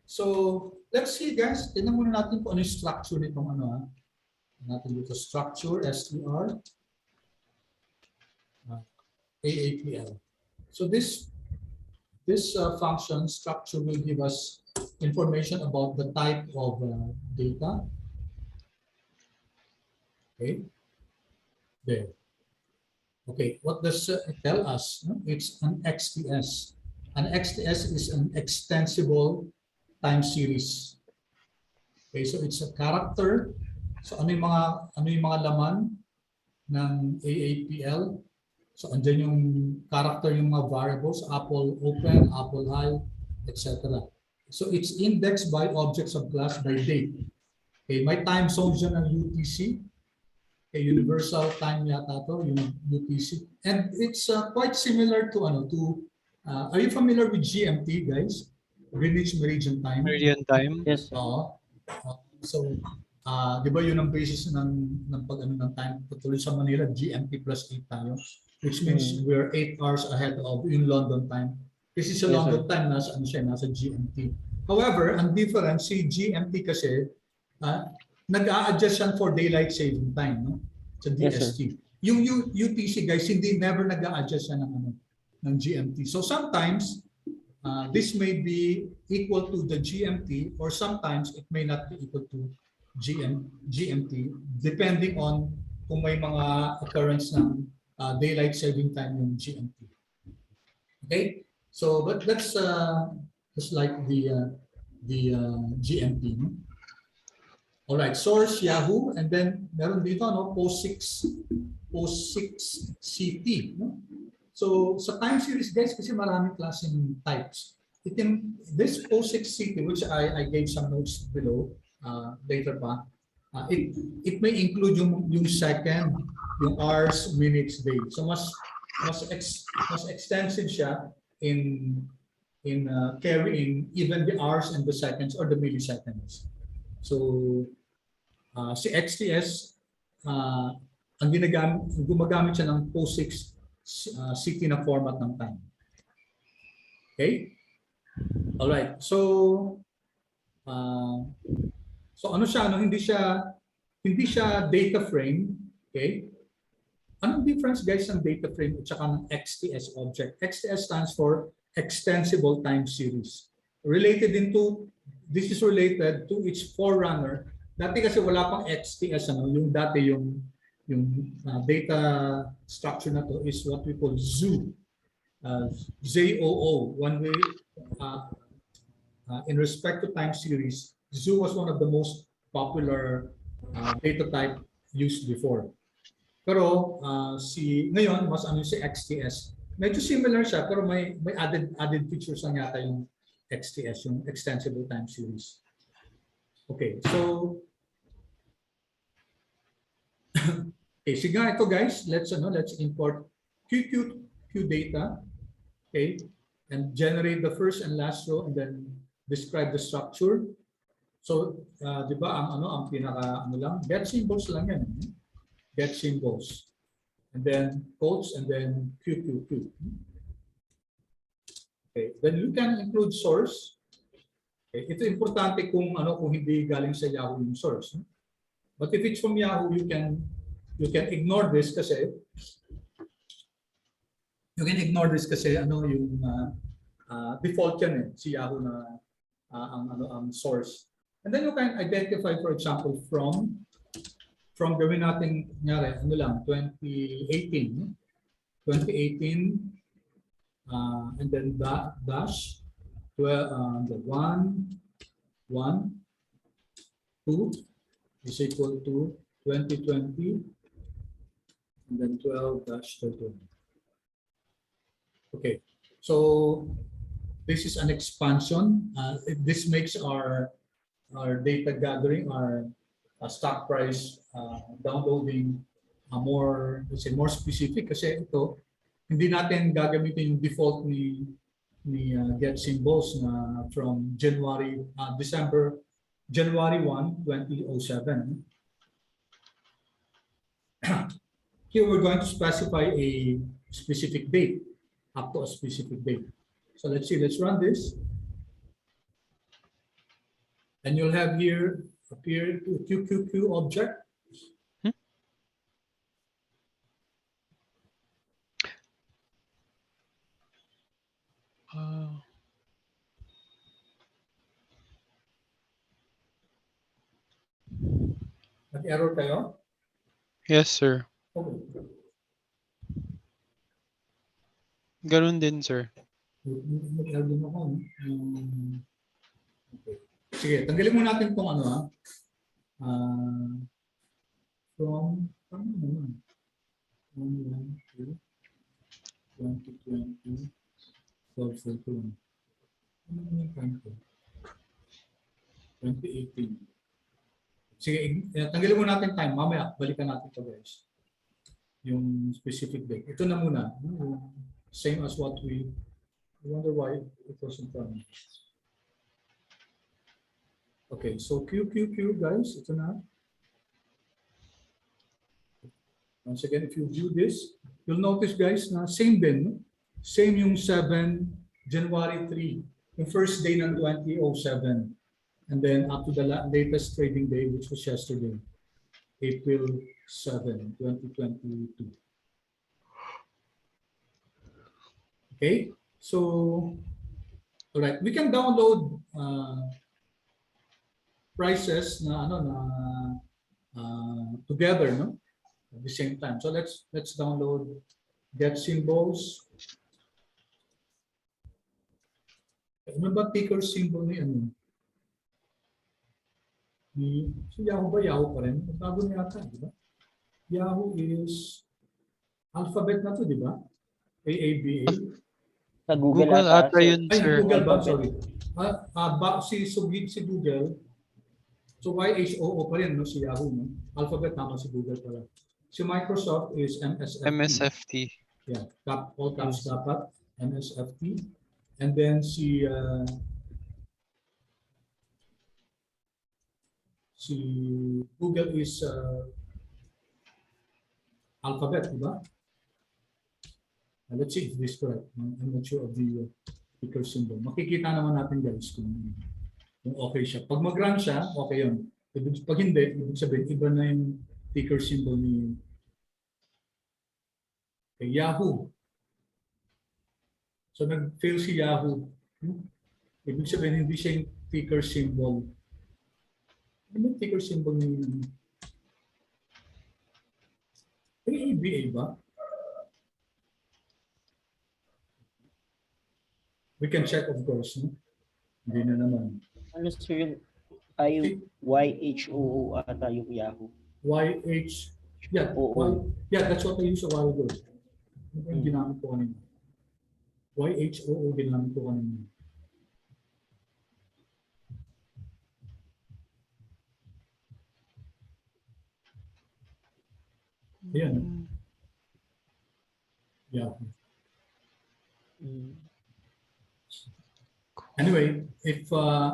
So, let's see guys, tingnan muna natin kung ano yung structure nitong ano natin dito, structure, str, AAPL. So this function structure will give us information about the type of data. Okay. There. Okay, what does it tell us? It's an XTS. An XTS is an extensible time series. Okay, so it's a character. So ano yung mga laman ng AAPL? So andyan yung character, yung mga variables, Apple open, Apple high, etc. So it's indexed by objects of class by date. Okay, may time zones dyan ng UTC. a universal time yata to, yung UTC. And it's quite similar to are you familiar with GMT, guys? Greenwich Meridian Time. Meridian time. Yes, sir. Oo. So, di ba yun ang basis ng ng time patuloy sa Manila, GMT plus 8 tayo, which means we're 8 hours ahead of yung London time. Kasi sa Yes, London time, nasa GMT. However, ang difference, si GMT kasi, nag-a-adjust yan for daylight saving time, no? Sa DST. Yung UTC, guys, never nag-a-adjust yan ng GMT. So sometimes, this may be equal to the GMT, or sometimes it may not be equal to GMT, depending on kung may mga occurrence ng daylight saving time yung GMT. Okay, so but that's just like the GMT. No? All right, source Yahoo, and then meron dito POSIX CT. No? So sa time series, guys, kasi maraming klaseng types. This POSIX CT, which I gave some notes below later pa, it may include yung second, yung hours, minutes, day. So mas extensive siya in carrying even the hours and the seconds or the milliseconds. So si XTS, ang gumagamit siya ng POSIX CT na format ng time. Okay? All right. So ano siya, hindi siya data frame, okay? Anong difference, guys, ng data frame at saka ng XTS object? XTS stands for extensible time series. This is related to its forerunner. Dati kasi wala pang XTS, yung dati yung data structure na to is what we call ZOO. ZOO. One way, in respect to time series, ZOO was one of the most popular data type used before. Pero ngayon mas si XTS. Medyo similar siya pero may added features lang yata yung XTS, yung extensible time series. Okay, so sige nga ito, guys, let's import Q data, okay, and generate the first and last row and then describe the structure. So, di ba ang pinaka lang, get symbols lang yan. Get symbols. And then quotes and then Q. Okay, then you can include source. Okay, ito importante kung hindi galing sa Yahoo yung source. But if it's from Yahoo, you can ignore this kasi yung default yan si Yahoo na ang source. And then you can identify, for example, from gawin natin nyari 2018 and then dash 1 2 is equal to 2020 and then 12-31. Okay, so this is an expansion. This makes our data gathering, our stock price downloading more specific kasi ito hindi natin gagamitin yung default ni get symbols na from January 1, 2007. Here we're going to specify a specific date, up to a specific date. So let's run this. And you'll have here appear to QQQ object. Nag-error kayo? Yes, sir. Okay. Ganun din, sir. Nag-error din ako. Okay. Sige, tanggalin mo natin itong from 2020 12-31. 2018. Sige, tanggalin mo natin time. Mamaya, balikan natin to guys. Yung specific date. Ito na muna. Same as what we wonder why it wasn't done. Okay, so Q guys, ito na. Once again, if you view this, you'll notice guys na same din. No? Same yung 7 January 3, yung first day ng 2007. And then up to the latest trading day, which was yesterday, April 7, 2022. Okay, so, all right, we can download prices na, together, no? At the same time. So let's download get symbols. Ano ba ticker symbol ni ano? Si Yahoo ba? Yahoo pa rin. Bago na yata, di ba? Yahoo is alphabet na to, di ba? AABA. Sa Google, Google ata, ata yun, Ay, sir. Google ba? Sorry. Si Google. So YHOO pa rin, no? Si Yahoo, no? Alphabet tama si Google pala. Si Microsoft is MSFT. MSFT. Yeah, all caps dapat. MSFT. And then si Google is alphabet, di ba? Let's see if this is correct. I'm not sure of the ticker symbol. Makikita naman natin guys kung okay siya. Pag mag-run siya, okay yun. Pag hindi, ibig sabihin, iba na yung ticker symbol ni Yahoo. So nag-fail si Yahoo. Ibig sabihin, hindi siya yung ticker symbol. Ano yung ticker symbol ni ABA ba? We can check, of course. No? Hindi na naman. Ano sir, ay YHOO ata yung Yahoo. YH. Yeah, yeah, that's what I used a while ago. Ano yung ginamit ko kanina? YHOO ginamit ko kanina. Ayan. Yeah. Anyway, if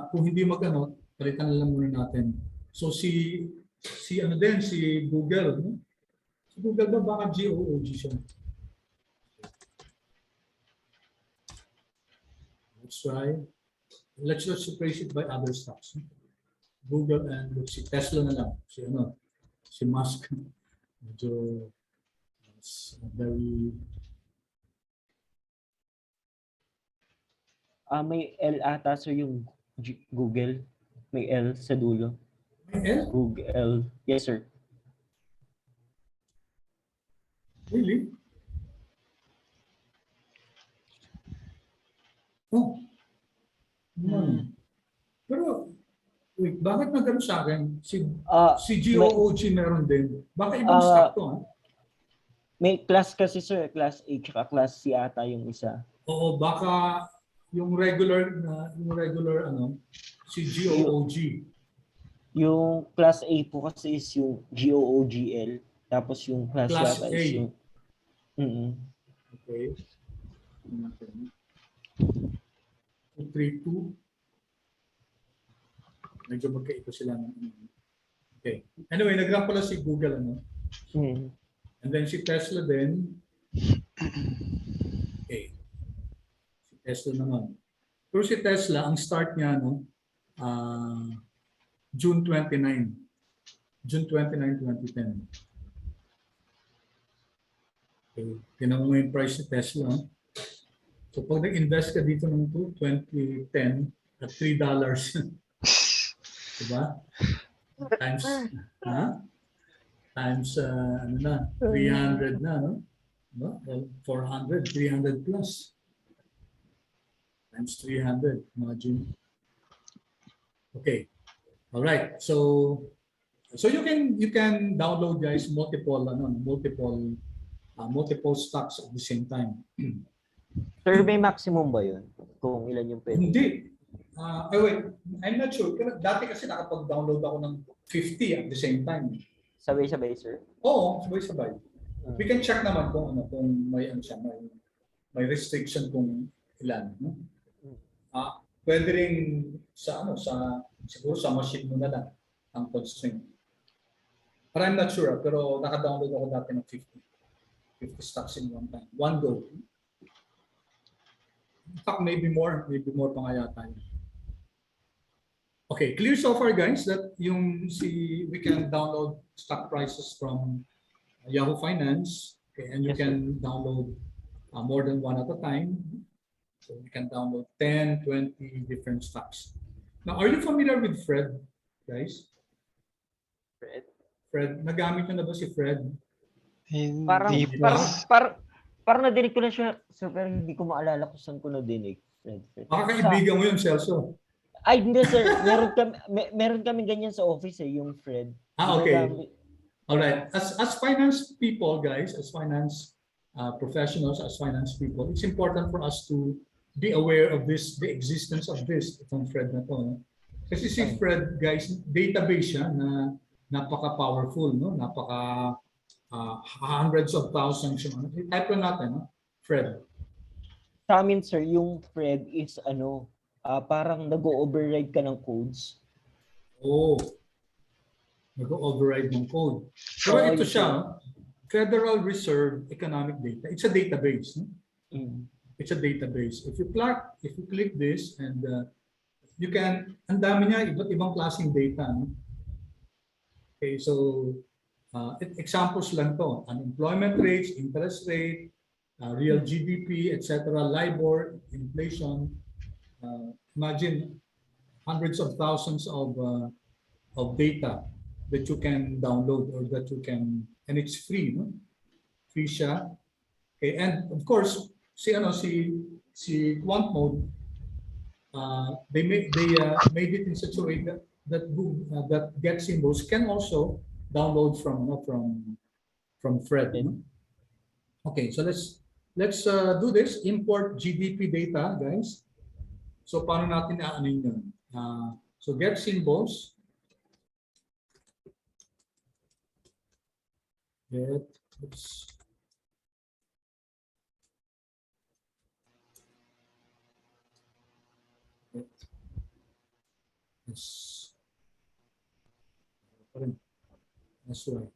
kung hindi magano, palitan na lang muna natin. So si ano din, si Google, no? Si Google ba baka GOOG siya? Let's try. Let's just replace it by other stocks. Google and let's see, Tesla na lang. Si ano, si Musk. Medyo very May L ata sir yung Google. May L sa dulo. May L? Google. Yes sir. Really? Oh. Pero, wait, bakit nagano sa akin? Si GOOG meron din. Baka ibang stock to, ha? May class kasi sir, class A tsaka class C ata yung isa. Oo, baka yung regular ano, si GOOG. Yung class A po kasi is yung GOOGL. Tapos yung class yata A. is yung... Okay. 232. Medyo magkaiba sila. Okay. Anyway, nag-rank pala si Google, ano? And then si Tesla din. Okay. Si Tesla naman. Pero si Tesla, ang start niya, no? June 29. June 29, 2010. Okay. Tinanong mo yung price ni Tesla. So pag nag-invest ka dito ng 2010 at $3. Diba? Times, times ano na, 300 na, no? No? 400, 300 plus. Times 300, imagine. Okay. All right. So you can download guys multiple stocks at the same time. Sir, may maximum ba yun? Kung ilan yung pwede? Hindi. Wait, I'm not sure. Pero dati kasi nakapag-download ako ng 50 at the same time. Sabay-sabay, sir. Oo, sabay-sabay. We can check naman kung ano, kung may ano siya, may restriction kung ilan. No? Pwede rin sa ano, siguro sa machine mo na lang ang constraint. But I'm not sure, pero naka-download ako dati ng 50 stocks in one time. One go. In fact, maybe more pa nga yata yun. Okay, clear so far guys that we can download stock prices from Yahoo Finance, okay, and you Yes, can download more than one at a time. So you can download 10, 20 different stocks. Now, are you familiar with Fred, guys? Fred, nagamit nyo na ba si Fred? Parang, Hindi Di pa. ba? parang nadinig ko na siya, so, pero hindi ko maalala kung saan ko nadinig. Fred. Baka kaibigan mo yun, Celso. Ay, hindi sir. Meron kami ganyan sa office yung Fred. Okay. Ginagamit. All right. As finance people, guys, as finance professionals, as finance people, it's important for us to be aware of the existence of itong Fred na to. Kasi si Fred, guys, database siya na napaka-powerful, no? Hundreds of thousands. Type lang natin, no? Fred. Sa amin, sir, yung Fred is parang nag-override ka ng codes. Oh, nag-override ng code. Pero ito siya, Federal Reserve Economic Data. It's a database. No? It's a database. If you click this and you can, ang dami niya, iba't ibang klaseng data. No? Okay, so examples lang to. Unemployment rates, interest rate, real GDP, etc., LIBOR, inflation. Imagine hundreds of thousands of data that you can download or that you can, and it's free, no? Free siya. Okay, and of course, si quantmod, they made it in such a way that get symbols can also download from Fred. No? Okay, so let's do this. Import GDP data, guys. So paano natin aanin yun? So get symbols. Oops. Yes. That's right.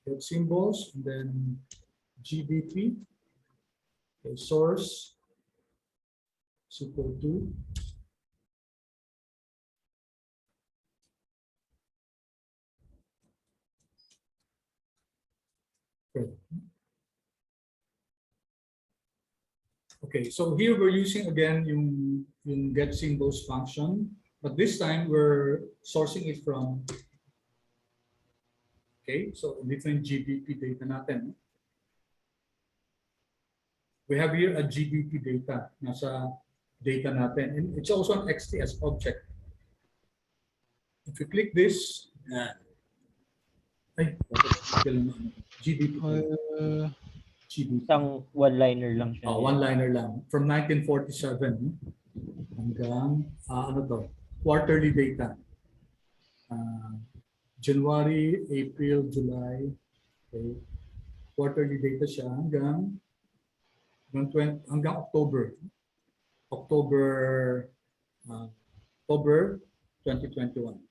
Get symbols and then GDP. Okay, source is equal to okay, so here we're using again yung get symbols function, but this time we're sourcing it from, okay, so different GDP data natin. We have here a GDP data, nasa data natin, and it's also an XTS object. If you click this, GDP. GDP. Isang one-liner lang siya. One-liner lang. From 1947 hanggang quarterly data. January, April, July. Okay. Quarterly data siya hanggang October. October 2021.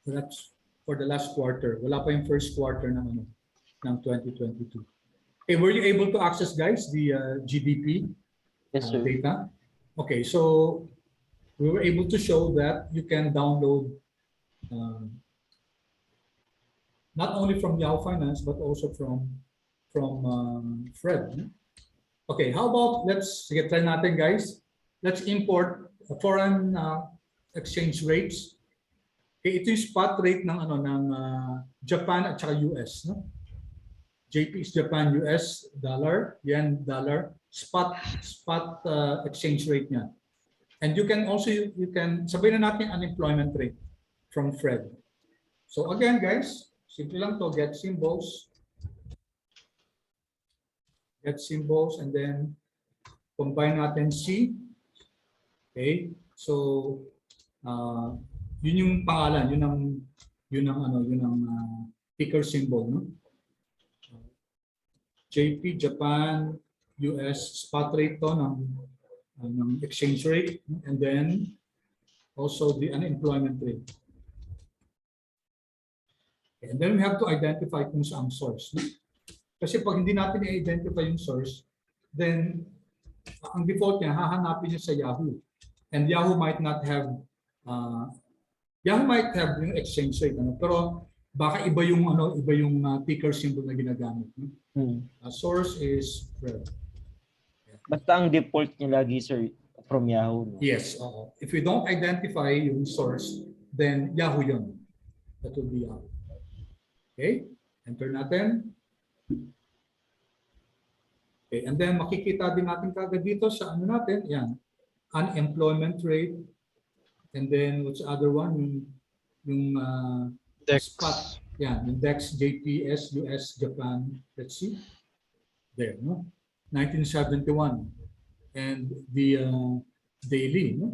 So that's for the last quarter. Wala pa yung first quarter ng 2022. Okay, were you able to access, guys, the GDP data? Okay, so we were able to show that you can download not only from Yahoo Finance but also from Fred. Okay, how about let's try natin, guys. Let's import foreign exchange rates. Okay, ito yung spot rate ng Japan at saka US, no? JP is Japan, US dollar, yen dollar, spot exchange rate niya. And you can also sabihin na natin unemployment rate from Fred. So again, guys, simple lang to, get symbols, and then combine natin C. Okay? So, yun yung pangalan, yun ang ticker symbol, no? JP, Japan, US spot rate to ng exchange rate, and then also the unemployment rate. Okay, and then we have to identify kung saan source. No? Kasi pag hindi natin i-identify yung source, then ang default niya, hahanapin niya sa Yahoo. And Yahoo might have yung exchange rate, ano? Pero baka iba yung ticker symbol na ginagamit. No? Source is red. Basta ang default niya lagi, sir, from Yahoo. No? Yes. If we don't identify yung source, then Yahoo yun. That will be Yahoo. Okay? Enter natin. Okay. And then makikita din natin kagad dito sa ano natin. Yan. Unemployment rate. And then what's the other one? Yung Dex. spot. Yan. Yung DEX, JPS, US, Japan. Let's see. There. No? 1971. And the daily. No?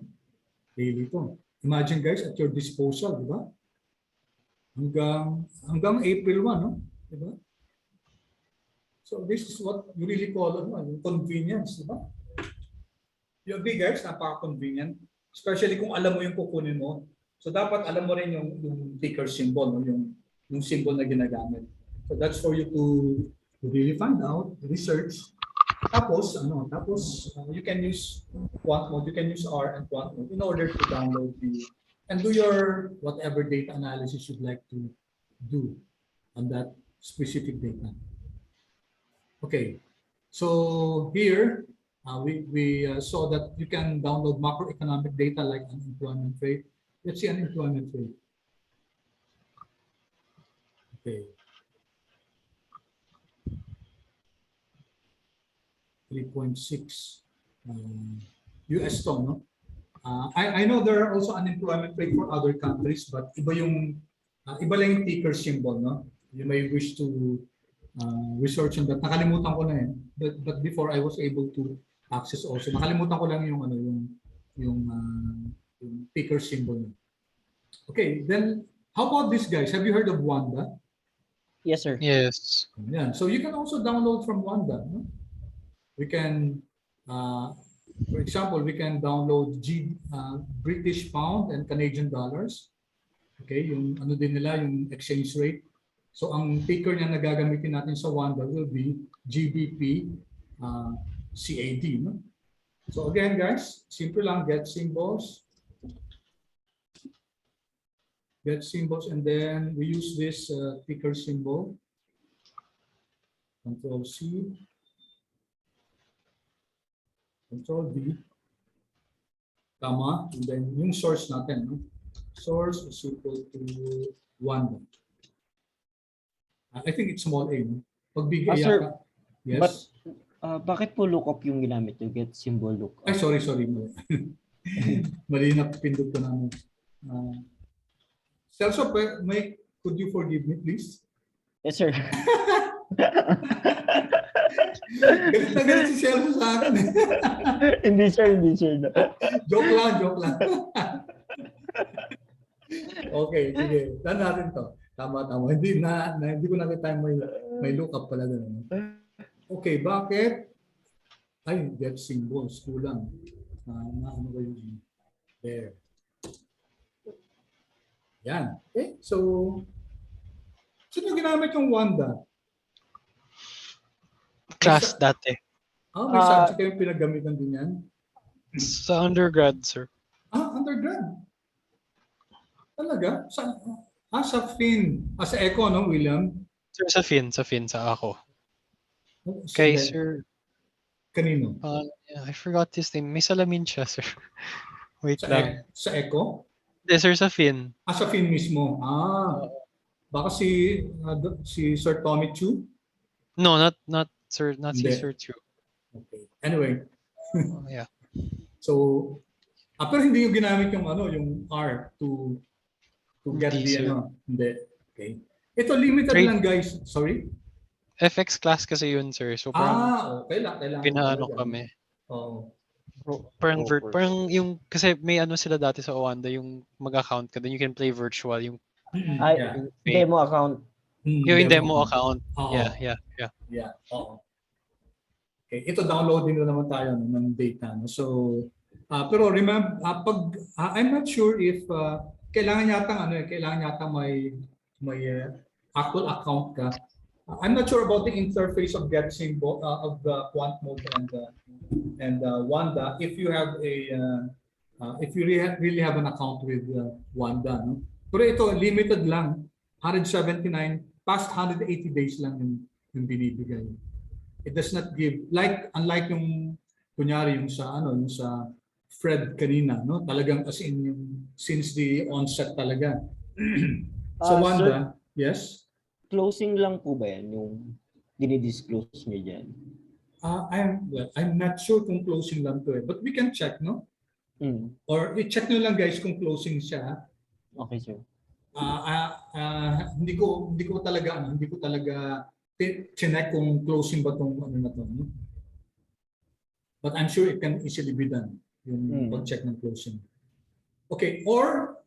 Daily to. Imagine guys at your disposal. Diba? Hanggang April 1, no? Diba? So this is what you really call convenience, diba? You agree guys, napaka-convenient. Especially kung alam mo yung kukunin mo. So dapat alam mo rin yung ticker symbol, no? yung symbol na ginagamit. So that's for you to really find out, research. Tapos you can use quantmod, you can use R and quantmod in order to download and do your whatever data analysis you'd like to do on that specific data. Okay, so here we saw that you can download macroeconomic data like unemployment rate. Let's see unemployment rate. Okay. 3.6 US to, no? I know there are also unemployment rate for other countries, but iba lang yung ticker symbol, no? You may wish to research on that. Nakalimutan ko na eh. But before I was able to access also. Nakalimutan ko lang yung ticker symbol. Okay, then how about this guys? Have you heard of Wanda? Yes, sir. Yes. Yeah, so you can also download from Wanda. No? We can, for example, we can download British pound and Canadian dollars. Okay, yung ano din nila, yung exchange rate. So ang ticker niya na gagamitin natin sa Wanda will be GBP CAD. No? So again, guys, simple lang, get symbols, and then we use this ticker symbol. Control C. Control V, comma, and then yung source natin. No? Source is equal to 1. I think it's small a. No? Pag big A Sir, yata. Yes? But bakit po lookup yung ginamit nyo? Get symbol lookup. Ay, sorry. Mali na pindot ko namin. Celso, could you forgive me, please? Yes, sir. Galit na galit si Celso sa akin. Hindi, sir. Joke lang. Okay, sige. Done natin to. Tama. Hindi ko nakita may lookup pala doon. Okay, bakit? Ay, get symbols. Kulang. Ano ba yun? There. Yan. Okay, so sino ginamit yung Wanda? Class dati. May subject kayong pinaggamitan din yan? Sa undergrad, sir. Undergrad. Talaga? Sa FIN. Sa Eco, no, William? Sir, sa FIN, sa ako. Kay sir. Kanino? I forgot his name. May salamin siya, sir. Wait lang. Sa Eco? Hindi, sir, sa FIN. Sa FIN mismo. Baka si Sir Tommy Chu? No, not sir, not si Sir Chu. Okay. Anyway. Yeah. So, pero hindi yung ginamit yung R to get Hindi. Okay. Ito limited lang, guys. Sorry? FX class kasi yun, sir. So, okay lang. pinaano kami. Oo. Parang Brokers. parang yung kasi may ano sila dati sa Owanda yung mag-account ka then you can play virtual yung Ay, Yeah. yung demo account. yung demo account. Oo. Yeah. Yeah. Oo. Okay, ito downloading na naman tayo no, ng data. No? So, pero remember, I'm not sure if kailangan yata may actual account ka. I'm not sure about the interface of get symbol of the quantmod1 and Wanda. If you have if you really have an account with Wanda, no? Pero ito limited lang, 179 past 180 days lang yung binibigay. It does not give unlike yung kunyari yung sa Fred kanina, no? Talagang as in yung since the onset talaga. So Sir, Wanda, yes. closing lang po ba yan yung dinidisclose niyo dyan? I'm not sure kung closing lang to but we can check, no? Or i-check nyo lang guys kung closing siya. Okay, sir. Hindi ko talaga check kung closing ba tong ano na to, no? But I'm sure it can easily be done yung pag-check ng closing. Okay, or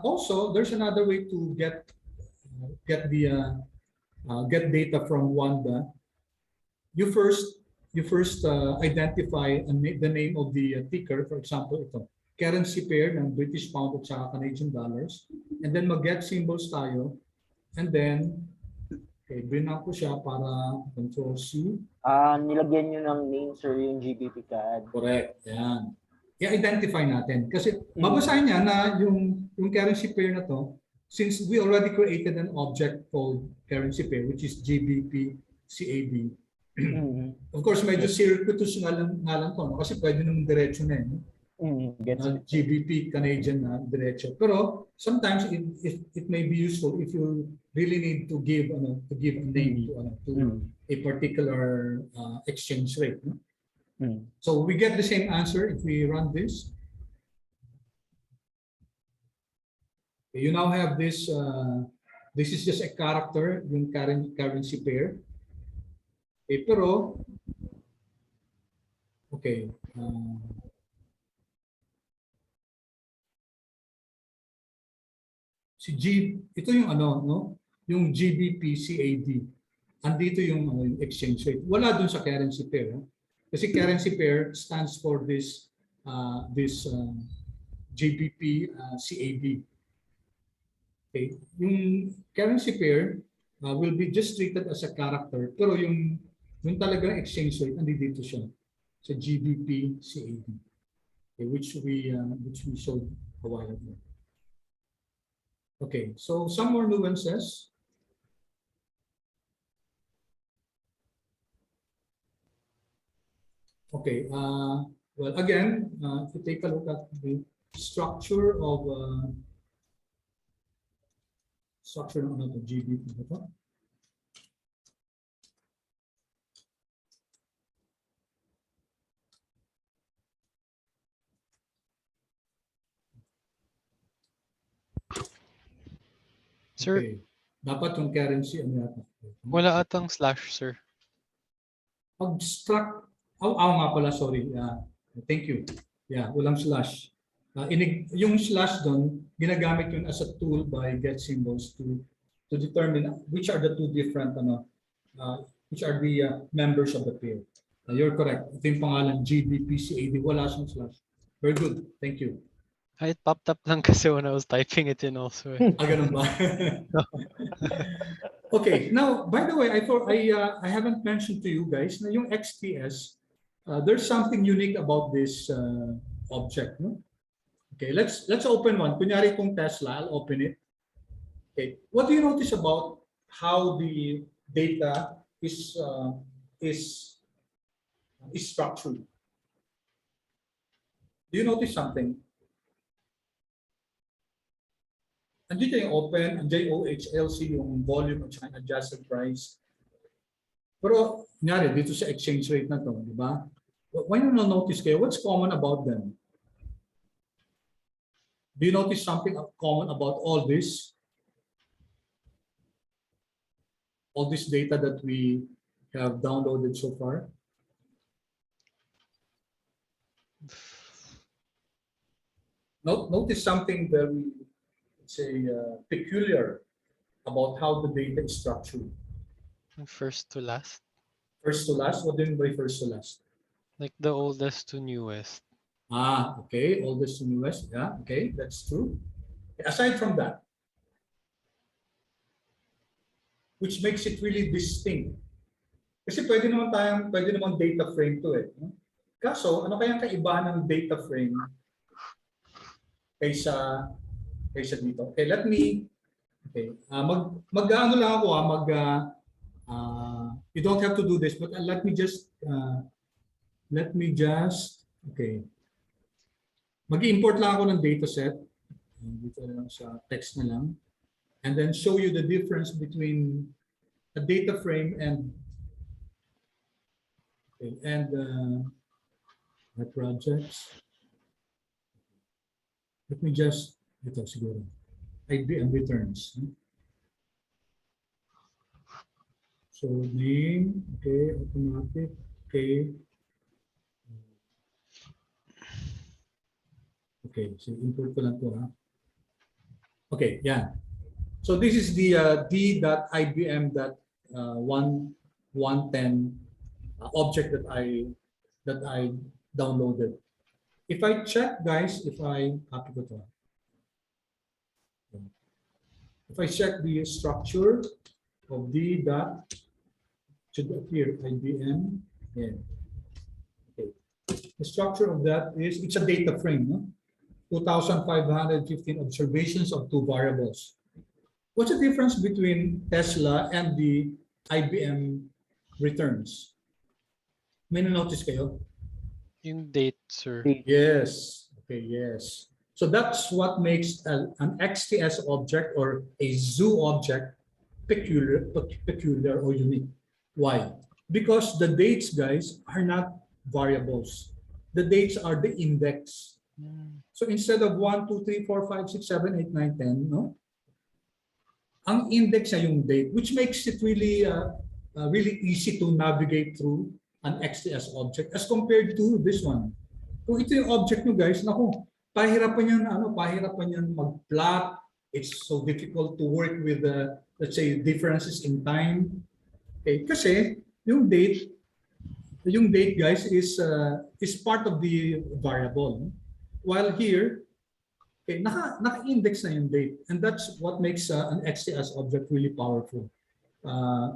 also there's another way to get data from Wanda. You first identify the name of the ticker, for example ito, currency pair ng British pound at saka Canadian dollars, and then mag-get symbols tayo, and then bring ko siya para control C. Nilagyan nyo ng name, sir, yung GBP CAD. Correct. Yan. I-identify natin. Kasi babasahin niya na yung currency pair na to, since we already created an object called currency pair, which is GBP CAD. Of course, medyo circuitous nga lang to, no? Kasi pwede naman diretso na GBP Canadian na diretso. Pero sometimes it may be useful if you really need to give a name to a particular exchange rate. No? So we get the same answer if we run this. You now have this. This is just a character, yung currency pair. Pero okay. Ito yung yung GBP CAD. Andito yung exchange rate. Wala dun sa currency pair. Kasi currency pair stands for this GBP CAD. Okay. Yung currency pair will be just treated as a character, pero yung talagang exchange rate andito siya sa GBP CAD. Okay, which we showed a while ago. Okay, so some more nuances. Okay, well, again, if you take a look at the structure of the GDP. Sir, okay. Dapat yung currency yata. Wala atang slash, sir. Pag-struct, nga pala, sorry. Thank you. Yeah, walang slash. Yung slash doon, ginagamit yun as a tool by get symbols to determine which are the two different which are the members of the pair. You're correct. Ito yung pangalan GBPCAD. Wala siyang slash. Very good. Thank you. It popped up lang kasi when I was typing it in also. Ganun ba? Okay. Now, by the way, I haven't mentioned to you guys na yung XPS, there's something unique about this object. No? Okay, let's open one. Kunyari itong Tesla, I'll open it. Okay, what do you notice about how the data is structured? Do you notice something? Andito yung open, ang JOHLC, yung volume at saka adjusted price. Pero, kunyari, dito sa exchange rate na to, di ba? Why not notice kayo? What's common about them? Do you notice something common about all this? All this data that we have downloaded so far? Notice something very, let's say, peculiar about how the data is structured. First to last. First to last. What do you mean by first to last? Like the oldest to newest. Ah, okay. Oldest to newest. Yeah, okay, that's true. Aside from that, which makes it really distinct. Kasi pwede naman data frame to eh. No? Kaso, ano kayang kaibahan ng data frame kaysa dito? Okay, mag-ano lang ako you don't have to do this, but let me just, okay. Mag-import lang ako ng dataset. Dito lang sa text na lang. And then show you the difference between a data frame and my projects. Let me just, ito siguro. IBM returns. So name, okay, automatic, okay. Okay, so import ko lang to ha. Okay, yeah. So this is the d.ibm.1110 object that I downloaded. If I check, guys, if I copy it, if I check the structure of d dot, should appear IBM. Yeah. Okay. The structure of that is it's a data frame, no? 2,515 observations of two variables. What's the difference between Tesla and the IBM returns? May na-notice kayo? Yung date, sir. Yes. Okay, yes. So that's what makes an XTS object or a zoo object peculiar or unique. Why? Because the dates, guys, are not variables. The dates are the index. So instead of 1, 2, 3, 4, 5, 6, 7, 8, 9, 10, no? Ang index na yung date, which makes it really really easy to navigate through an XTS object as compared to this one. Kung ito yung object nyo, guys, naku, pahirapan yan mag-plot. It's so difficult to work with the, let's say, differences in time. Okay, kasi yung date, guys, is part of the variable. While here, okay, naka-index na yung date, and that's what makes an XTS object really powerful.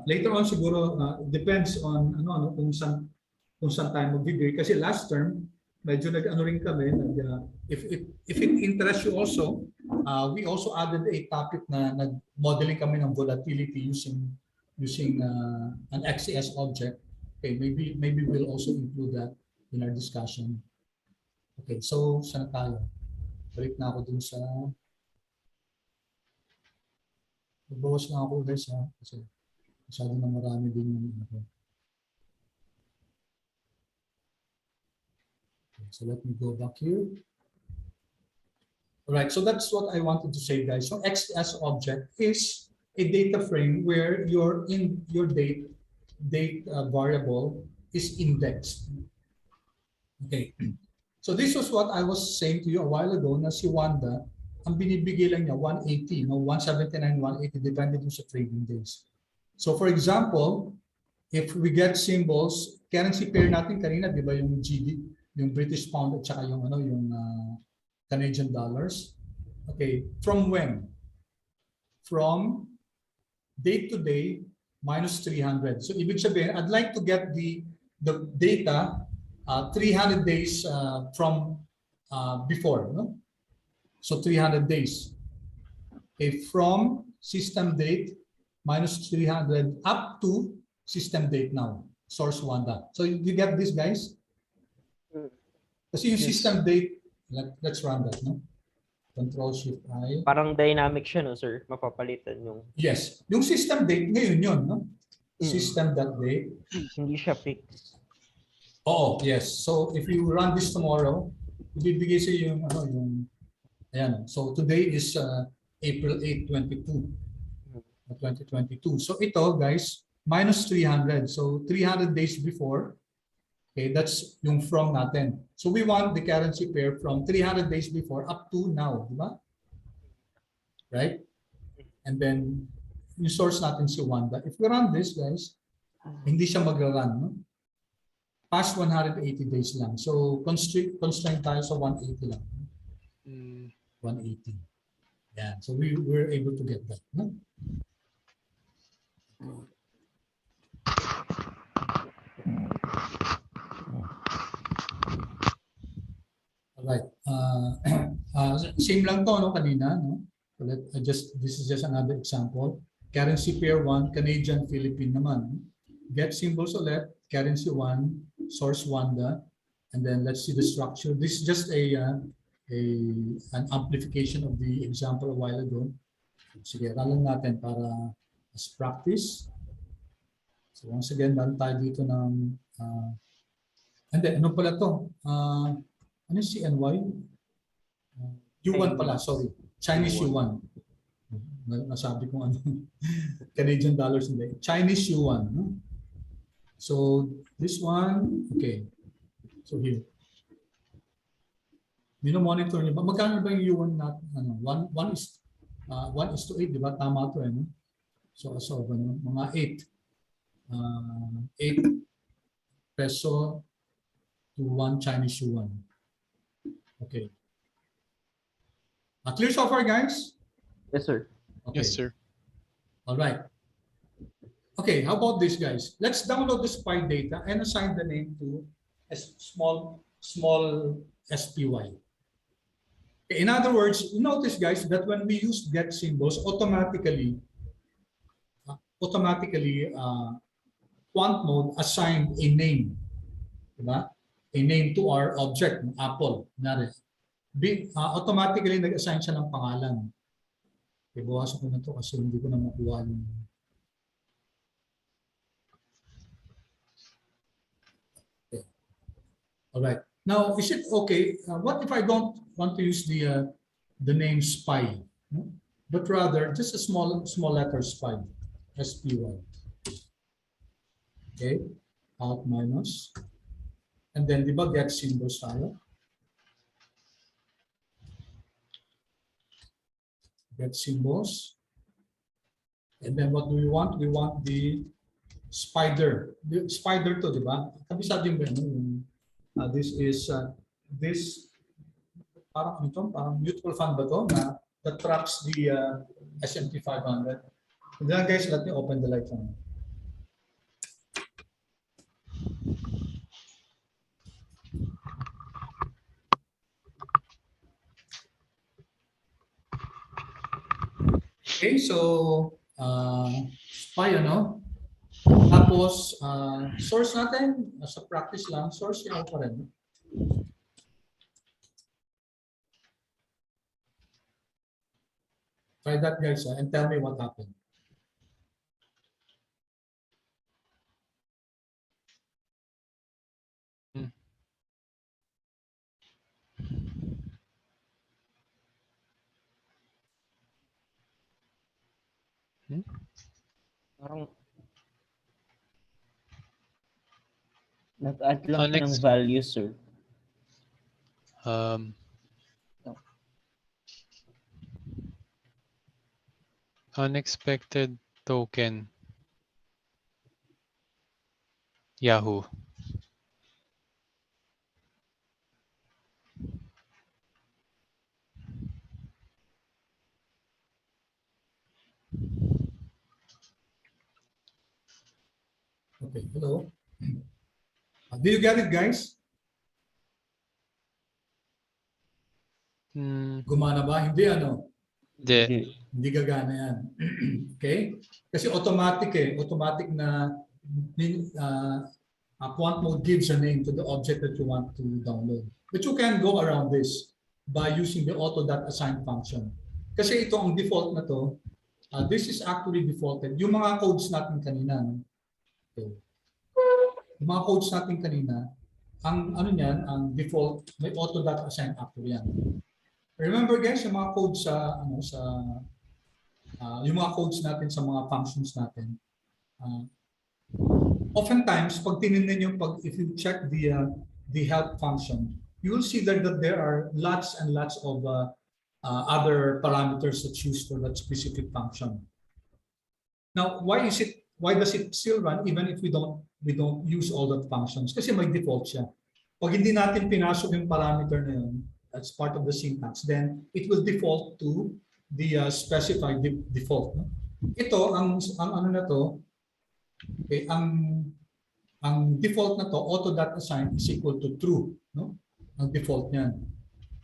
Later on siguro depends on kung saan tayo mag-degree, kasi last term medyo nag-ano rin kami, if it interests you also, we also added a topic na nag-modeling kami ng volatility using an XTS object. Okay, maybe we'll also include that in our discussion. Okay, so saan tayo? Balik na ako dun sa magbawas na ako guys ha, kasi masyado na marami din yung okay, so let me go back here. Alright, so that's what I wanted to say, guys. So XTS object is a data frame where your date variable is indexed. Okay. So this was what I was saying to you a while ago na si Wanda, ang binibigay lang niya 180, 179, 180 depende dun sa trading days. So for example, if we get symbols, currency pair natin kanina, di ba yung GD, yung British pound at saka yung Canadian dollars. Okay, from when? From date to day minus 300. So ibig sabihin, I'd like to get the data 300 days from before, no? So 300 days. Okay, from system date minus 300 up to system date now, source Wanda. So you get this, guys? Kasi yung system date, let's run that, no? Control Shift I. Parang dynamic siya, no, sir? Mapapalitan yung... Yes. Yung system date, ngayon yun, no? System.date. Hindi siya fixed. Oh, yes. So if you run this tomorrow, ibibigay sa yung ayan. So today is April 8, 2022. So ito, guys, minus 300. So 300 days before, Okay, that's yung from natin. So we want the currency pair from 300 days before up to now, di ba? Right? And then yung source natin si Wanda. If we run this, guys, hindi siya mag-run, no? Past 180 days lang. So constraint tayo sa 180 lang. 180. Yeah. So we were able to get that, no? Alright. Same lang to, no, kanina, no? So this is just another example. Currency pair 1, Canadian, Philippine naman. Get symbols ulit, currency 1, source Wanda, and then let's see the structure. This is just an amplification of the example a while ago. Sige, ralan natin para as practice. So once again, meron tayo dito ng and then, ano pala to? Ano si NY? U1 pala, sorry. Chinese yuan. Nasabi kong ano. Canadian dollars hindi. Chinese yuan. No? So this one, okay. So here. Mino-monitor niyo ba? Magkano ba yung yuan natin? Ano, 1:8, di ba? Tama to eh. No? So as of ano, mga 8 peso to 1 Chinese yuan. Okay. Clear so far, guys? Yes, sir. Okay. Yes, sir. All right. Okay, how about this, guys? Let's download the SPY data and assign the name to a small SPY. Okay, in other words, notice, guys, that when we use get symbols, automatically quant mode assigned a name, diba? A name to our object, Apple. Automatically nag-assign siya ng pangalan. Okay, bawasan ko na to kasi hindi ko na makuha yung... Okay. All right. Now, is it okay? What if I don't want to use the name SPY, no? But rather just a small letter SPY, SPY. Okay, alt minus, and then diba get symbols tayo. Get symbols, and then what do we want? We want the spider. The spider to, diba? Kabisado yung this is this parang ito, parang mutual fund ba to na that tracks the S&P 500. And then guys, let me open the light on. Okay, so SPY, ano? Tapos source natin, sa practice lang, source yung pa rin. Try that, guys, and tell me what happened. Parang nag-add lang siya ng value, sir. Unexpected token. Yahoo. Okay, hello. Do you get it, guys? Gumana ba? Hindi, ano? Hindi gagana yan. Okay? Kasi automatic automatic na quant mode gives a name to the object that you want to download. But you can go around this by using the auto.assign function. Kasi ito ang default na to. This is actually defaulted. Yung mga codes natin kanina, no? Okay. Yung mga codes natin kanina, ang ano niyan, ang default, may auto.assign actually yan. Remember, guys, yung mga codes sa yung mga codes natin sa mga functions natin, oftentimes, pag tinignan nyo, if you check the help function, you will see that there are lots and lots of other parameters that's used for that specific function. Now, why does it still run even if we don't use all the functions? Kasi may default siya. Pag hindi natin pinasok yung parameter na yun, that's part of the syntax, then it will default to the specified default. No? Ito, ang ano na to, okay, ang default na to, auto.assign is equal to true. No? Ang default niyan.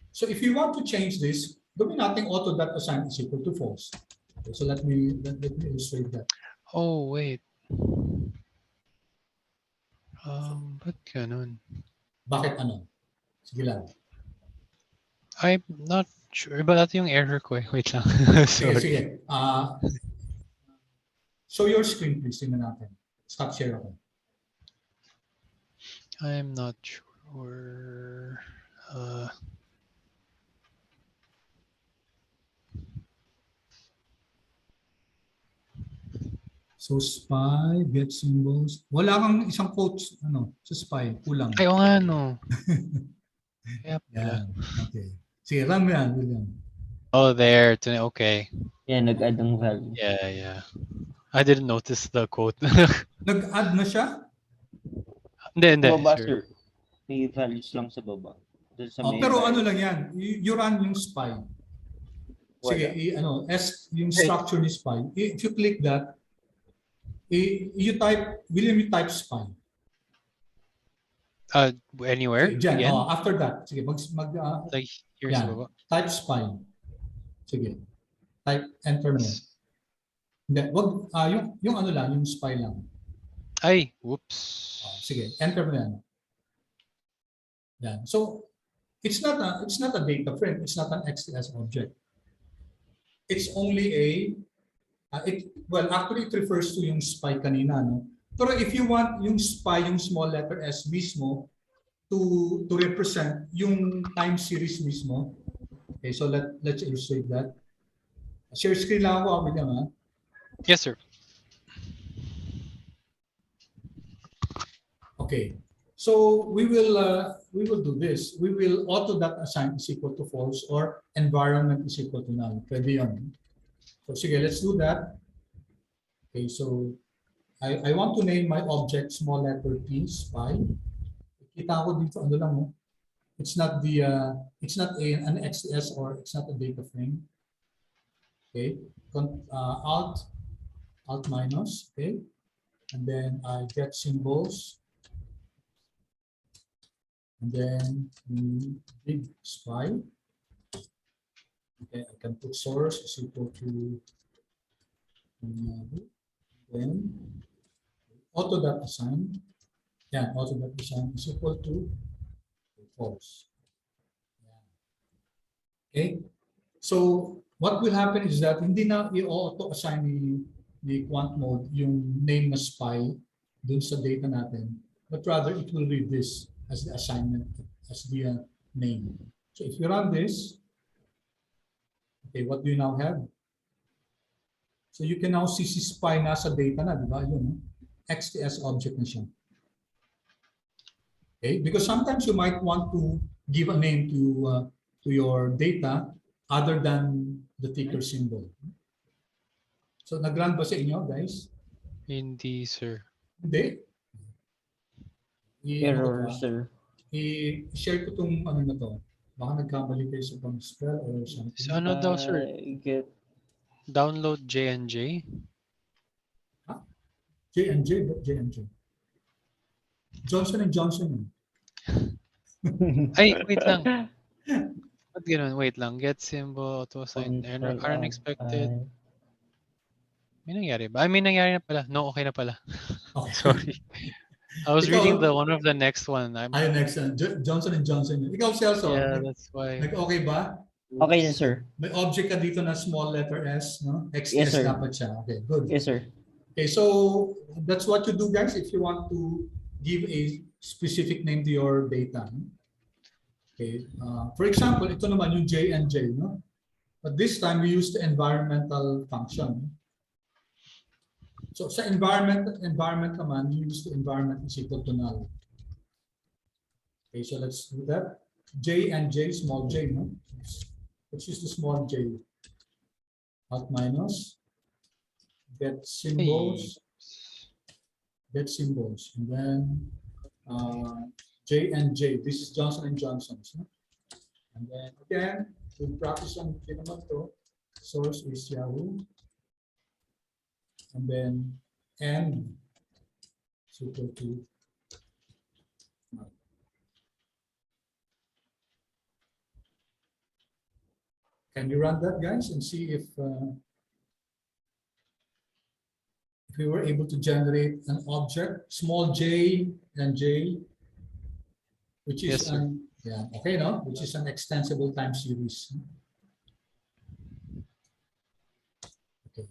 So if you want to change this, gawin natin auto.assign is equal to false. Okay, so let me illustrate that. Oh, wait. Ba't ganun? Bakit ano? Sige lang. I'm not sure, but ito yung error ko eh. Wait lang. Sige, Sorry. sige. Show your screen please, tingnan natin. Stop share ako. I'm not sure. So spy, get symbols. Wala kang isang quote ano, sa spy, kulang. Ay, o nga no. Kaya Yan. pala. Okay. Sige, run mo yan, William. Oh, there. Okay. Yeah, nag-add ng value. Yeah. I didn't notice the quote. Nag-add na siya? Hindi, Sa baba, sir. sir. May values lang sa baba. Doon sa Oh, may pero ano value. lang yan, you run yung spy. Sige, Wala. yung structure ni spy. If you click that, William, you type spy. Anywhere? Sige, dyan, Again? after that, sige, Like here sa yan, baba? type spy. Sige, type, enter mo. Hindi, yung ano lang, yung spy lang. Ay, whoops. Sige, enter mo yan. Yan. So, it's not a data frame, it's not an XLS object. It's only actually it refers to yung spy kanina, no? Pero if you want yung spy, yung small letter S mismo to represent yung time series mismo. Okay, so let's illustrate that. Share screen lang ako, William, ha? Yes, sir. Okay. So we will do this. We will auto.assign is equal to false or environment is equal to null. Pwede yun. So sige, let's do that. Okay, so I want to name my object small letter P, spy. Kita ko dito, ano lang, oh. It's not an XS or it's not a data frame. Okay, alt minus, okay, and then I get symbols, and then big spy. Okay, I can put source is equal to then auto.assign. Yeah, auto.assign is equal to false. Okay, so what will happen is that hindi na i-auto-assign ni quant mode yung name na spy dun sa data natin, but rather it will read this as the assignment, as the name. So if you run this, okay, what do you now have? So you can now see si spy nasa data na, di ba? Yun, XTS object na siya. Okay, because sometimes you might want to give a name to your data other than the ticker symbol. So nag-run ba sa inyo, guys? Hindi, sir. Hindi. Error, sir. I-share ko itong ano na to. Baka nagkamali kayo sa pang-spell or something. So ano daw, sir? Get Download J&J? J&J, but J&J. Johnson & Johnson. Ay, wait lang. Ba't ganun? Wait lang. Get symbol, auto-assign, error, unexpected. May nangyari ba? Ay, may nangyari na pala. No, okay na pala. Okay. Sorry. I was reading the one of the next one. Ay, next one. Johnson & Johnson. Ikaw, Celso. Yeah, that's why. Nag-okay ba? Okay na, sir. May object ka dito na small letter S, no? XS Yes, sir. dapat siya. Okay, good. Yes, sir. Okay, so that's what you do, guys, if you want to give a specific name to your data. Okay, for example, ito naman yung J and J, no? But this time we use the environmental function. So sa environment naman, you use the environment is equal to null. Okay, so let's do that. J and J, small j, no? Let's use the small j. Alt minus, get symbols, and then J and J. This is Johnson and Johnson's. No? And then again, we'll practice on to. Source is Yahoo. And then N is equal to can you run that, guys, and see if we were able to generate an object, small j and j, which is Yes, yeah, okay, no, which is an extensible time series. Okay.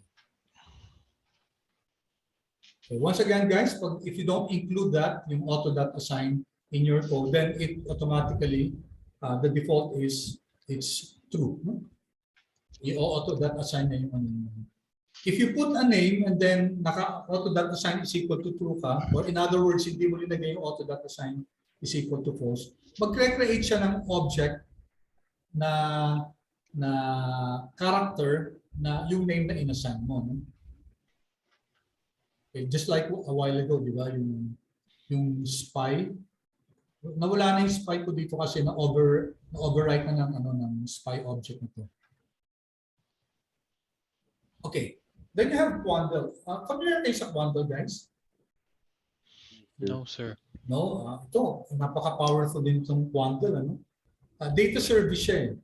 So once again, guys, if you don't include that, yung auto.assign in your code, then it automatically the default is it's true. No? You auto.assign na yung if you put a name and then auto.assign is equal to true ka, or in other words, hindi mo linagay yung auto.assign is equal to false, mag-create siya ng object na character na yung name na inassign mo. No? Okay, just like a while ago, di ba, yung spy, nawala na yung spy ko dito kasi na-overwrite na ng spy object na to. Okay. Then you have Quandle. Familiar kayo sa Quandle, guys? No, sir. No? Ito, napaka-powerful din itong Quandle. Ano? Data service siya.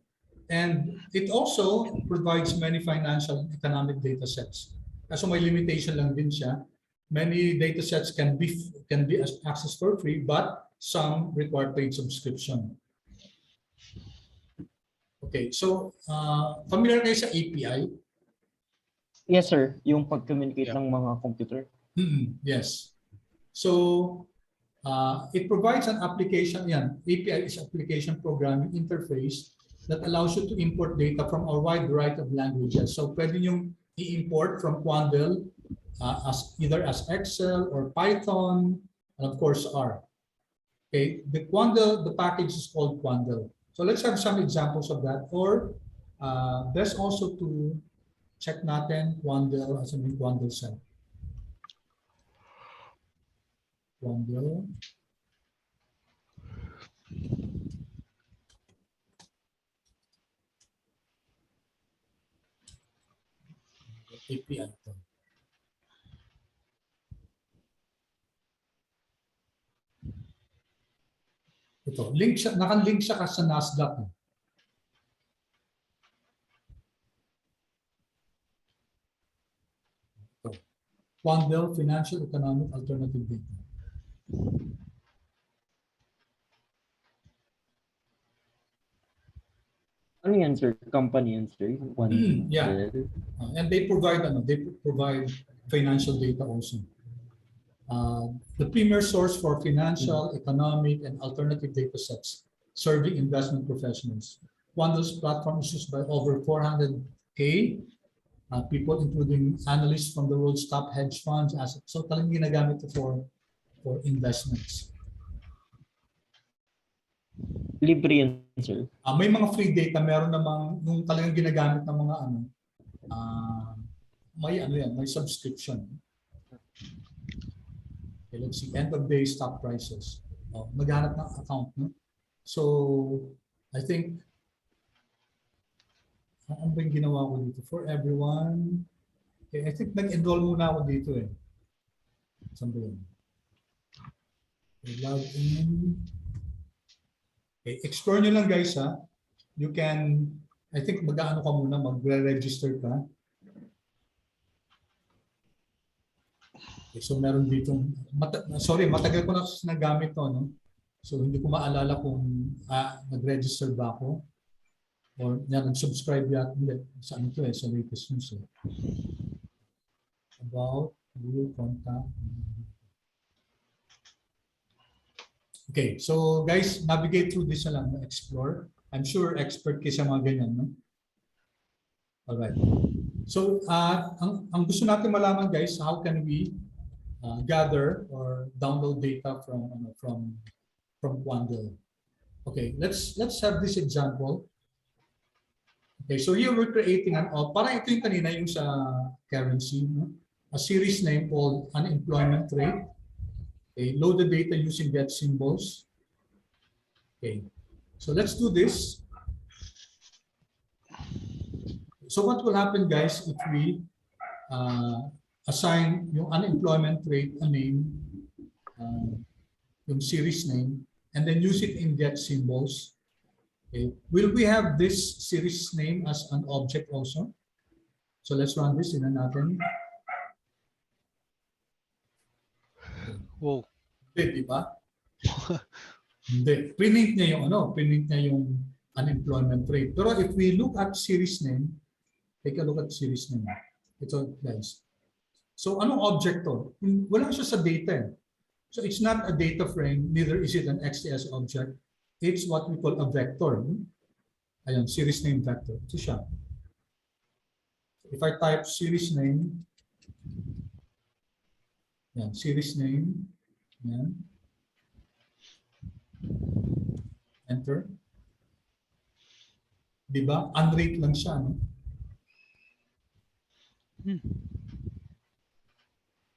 And it also provides many financial and economic data sets. Kaso may limitation lang din siya. Many data sets can be accessed for free, but some require paid subscription. Okay, so familiar kayo sa API? Yes, sir. Yung pag-communicate ng mga computer. Yes. So, it provides an application. Yan, API is application programming interface that allows you to import data from a wide variety of languages. So, pwede yung i-import from Quandle either as Excel or Python, and of course R. Okay, the package is called Quandle. So, let's have some examples of that. Or, there's also to check natin Quandle as in Quandle set. Quandle. API. Ito, naka-link siya sa Nasdaq. Quandle, Financial Economic Alternative Data. Ano yan, sir? Company yan, sir? Yeah. And they provide financial data also. The premier source for financial, economic, and alternative data sets serving investment professionals. Quandle's platform is used by over 400K people, including analysts from the world's top hedge funds. So talagang ginagamit ito for investments. Libre yan, sir. May mga free data, meron namang yung talagang ginagamit ng mga may subscription. Okay, let's see, end of day stock prices. Maghanap ng account, no? So, I think ano ba yung ginawa ko dito? For everyone. Okay, I think nag-enroll muna ako dito eh. Saan ba yun? Okay, log in. Okay, explore nyo lang guys ha. You can, I think mag-ano ka muna, mag-register ka. Okay, so meron dito, matagal ko na nagamit to, no? So hindi ko maalala kung nag-register ba ako. Or nag-subscribe yata, hindi. Sa ano to eh, sa latest news eh. About Google Contact. Okay, so guys, navigate through this na lang, explore. I'm sure expert kayo sa mga ganyan, no? Alright. So, ang gusto natin malaman, guys, how can we gather or download data from Quandl? Okay, let's have this example. Okay, so here we're creating parang ito yung kanina yung sa currency, no? A series name called unemployment rate. Okay, load the data using get symbols. Okay, so let's do this. So what will happen, guys, if we assign yung unemployment rate a name, yung series name, and then use it in get symbols? Okay. Will we have this series name as an object also? So let's run this in natin. Wow. Hindi, di ba? Hindi. Print niya yung print niya yung unemployment rate. Pero if we look at series name, take a look at series name. Ito, guys. So anong object to? Wala siya sa data. So it's not a data frame, neither is it an XTS object. It's what we call a vector. Ayun, series name vector. Ito siya. If I type series name, yan, series name, yan. Enter. Diba? Unrate lang siya, no?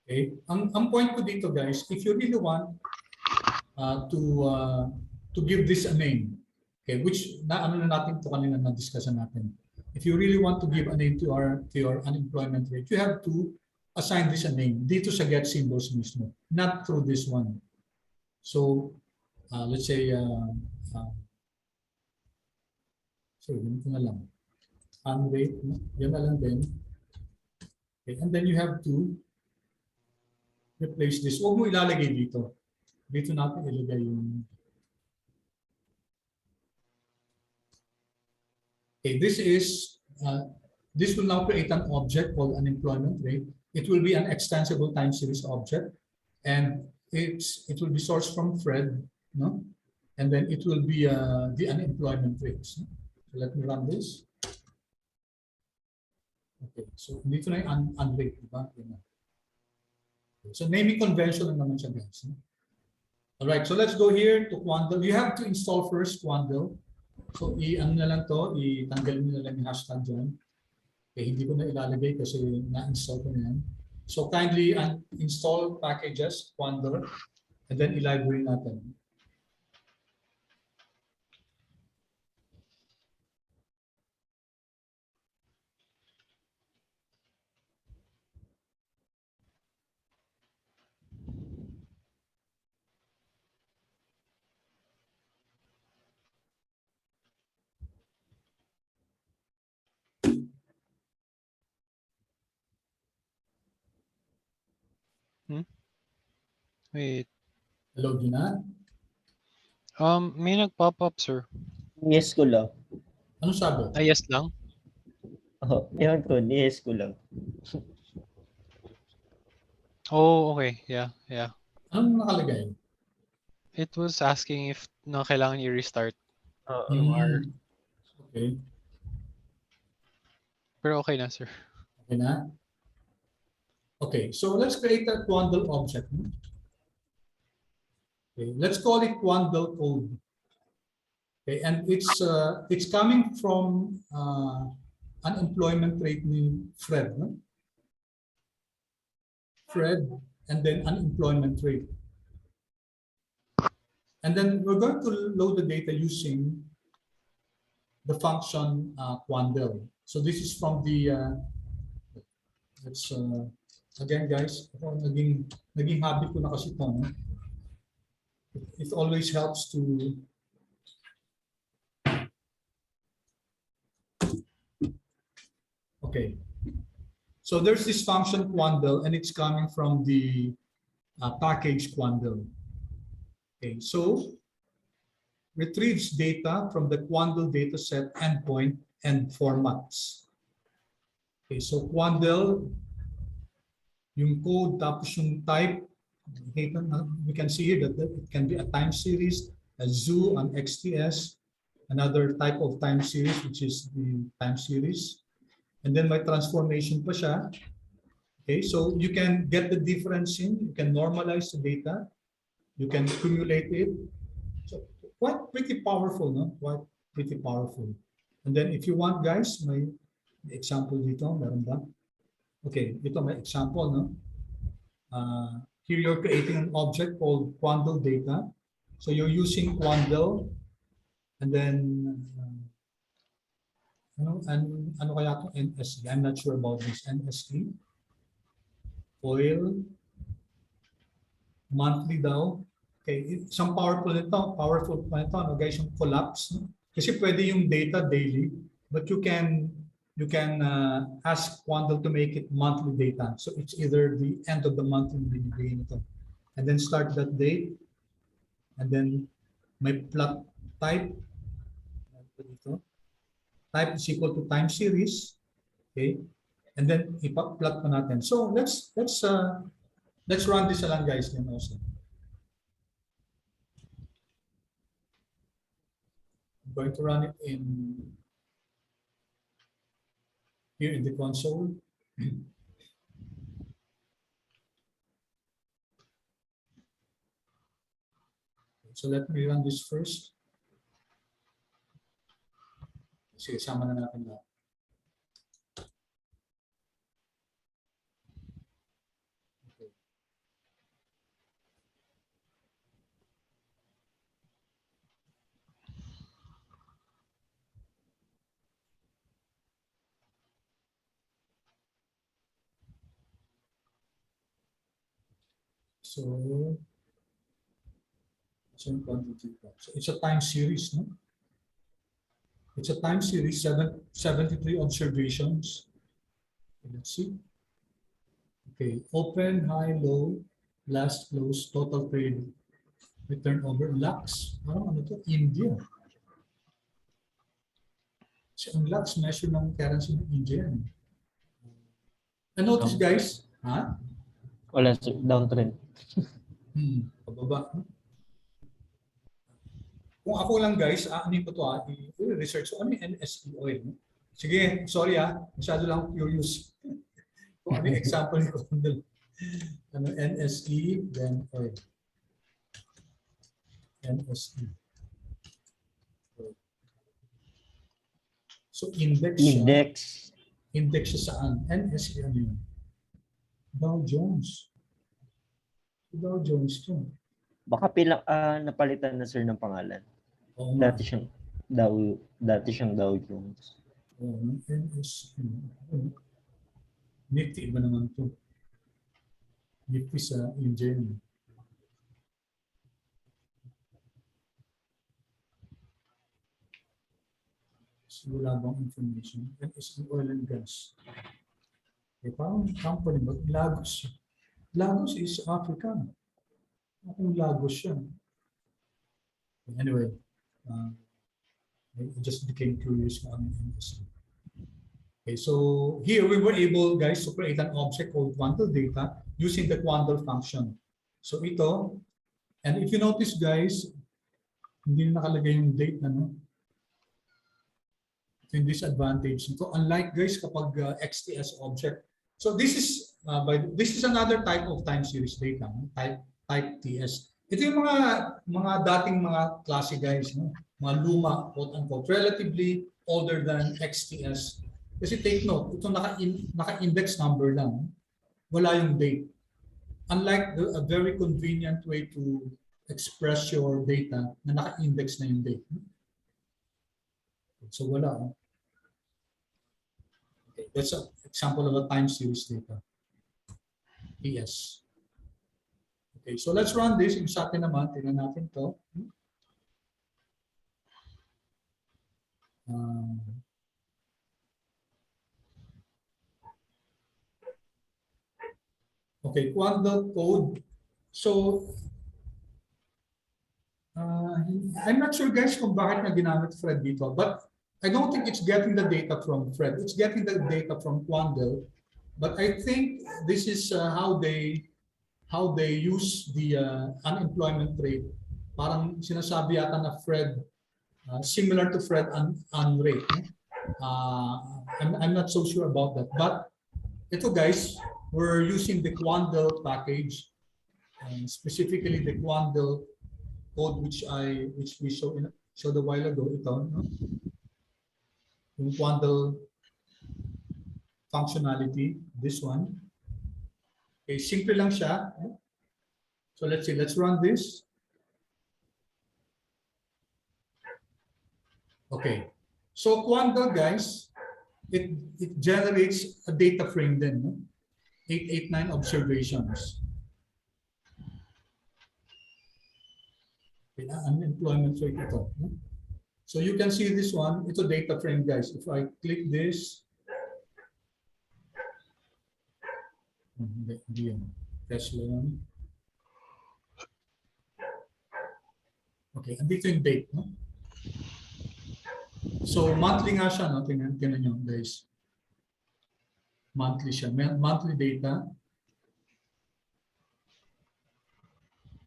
Okay. Ang point ko dito, guys, if you really want to give this a name, okay, which na natin to kanina na-discussion natin. If you really want to give a name to your unemployment rate, you have to assign this a name dito sa get symbols mismo, not through this one. So let's say so ganito na lang. Unrate, yan na lang din. Okay, and then you have to replace this. Huwag mo ilalagay dito. Dito natin ilagay yung... Okay, this will now create an object called unemployment rate. It will be an extensible time series object, and it will be sourced from Fred, no? And then it will be the unemployment rates. No? So let me run this. Okay, so dito na yung unrate, diba? So naming convention lang naman siya, guys. No? All right, so let's go here to Quandl. You have to install first Quandl. So i-ano na lang to, itanggalin mo na lang yung hashtag dyan. Okay, hindi ko na ilalagay kasi na-install ko na yan. So kindly install packages, Quandl, and then i-library natin. Wait. Hello, Gina. May nag-pop up, sir. Yes ko lang. Ano sabi? Yes lang? Oh, ewan ko, yes ko lang. Oh, okay. Yeah. Anong nakalagay? It was asking if kailangan i-restart. Okay. Pero okay na, sir. Okay na? Okay, so let's create a Quandl object. Okay, let's call it Quandl code. Okay, and it's coming from unemployment rate ni Fred, no? Fred, and then unemployment rate. And then we're going to load the data using the function Quandl. So this is from the let's again, guys, naging habit ko na kasi ito. No? It always helps to okay. So there's this function Quandl, and it's coming from the package Quandl. Okay, so retrieves data from the Quandl dataset endpoint and formats. Okay, so Quandl, yung code tapos yung type, we can see here that it can be a time series, a zoo, an XTS, another type of time series, which is the time series. And then may transformation pa siya. Okay, so you can get the difference in, you can normalize the data, you can accumulate it. So quite pretty powerful, no? Quite pretty powerful. And then if you want, guys, may example dito, meron ba? Okay, ito may example, no? Here you're creating an object called quantile data. So you're using quantile, and then ano kaya ito? NSE. I'm not sure about this. NSE. Oil. Monthly daw. Okay, isang powerful pa ito, no, guys, yung collapse. No? Kasi pwede yung data daily, but you can ask quantile to make it monthly data. So it's either the end of the month yung binibigay nito. And then start that date. And then may plot type. Type is equal to time series. Okay. And then ipa-plot pa natin. So let's run this lang, guys, then also. I'm going to run it here in the console. So let me run this first. Sige, sama na natin lahat. Okay. So it's a time series, no? It's a time series, 73 observations. Let's see. Okay, open, high, low, last close, total trade, return over, lakhs. Parang ano to? India. So ang lakhs measure ng currency ng India. And notice, guys, ha? Wala, sir. Downtrend. Pababa. Kung ako lang, guys, ano ko to, research. So, ano yung NSE oil? No? Sige, sorry masyado lang ako curious. Kung ano yung example ko. Ano, NSE, then oil. NSE. So, index siya saan? NSE ano yun? Dow Jones. Dow Jones to. Baka napalitan na, sir, ng pangalan. Oo, Dati siyang Dow Jones. NSE. Nifty iba naman to. Nifty sa Indian. So, wala bang information? NSE oil and gas. Eh, parang company, but Lagos. Lagos is Africa. Akong Lagos siya. Anyway, I just became curious kung ano yung NSE. Okay, so here we were able, guys, to create an object called quantile data using the quantile function. So ito, and if you notice, guys, hindi na nakalagay yung date na, no? Ito yung disadvantage nito. Unlike, guys, kapag XTS object. So this is another type of time series data, no? Type TS. Ito yung mga dating mga klase, guys, no? Mga luma, quote unquote, relatively older than XTS. Kasi take note, ito naka-index number lang. Wala yung date. Unlike a very convenient way to express your data na naka-index na yung date. So wala. Okay, that's an example of a time series data. TS. Okay, so let's run this. Yung sa atin naman, tingnan natin to. Okay, quantile code. So, I'm not sure, guys, kung bakit na ginamit Fred dito, but I don't think it's getting the data from Fred. It's getting the data from quantile. But I think this is how they use the unemployment rate. Parang sinasabi yata na Fred, similar to Fred rate. I'm not so sure about that. But ito guys, we're using the quandl package, and specifically the quandl code which we showed a while ago. Ito, no? Yung quandl functionality, this one. Okay, simple lang siya. So let's see, let's run this. Okay, so quandl guys, it generates a data frame then, no? 889 observations. Okay, unemployment rate ito. No? So you can see this one, it's a data frame guys. If I click this, okay, andito yung date, no? So monthly nga siya, no? Tingnan nyo guys. Monthly siya, monthly data.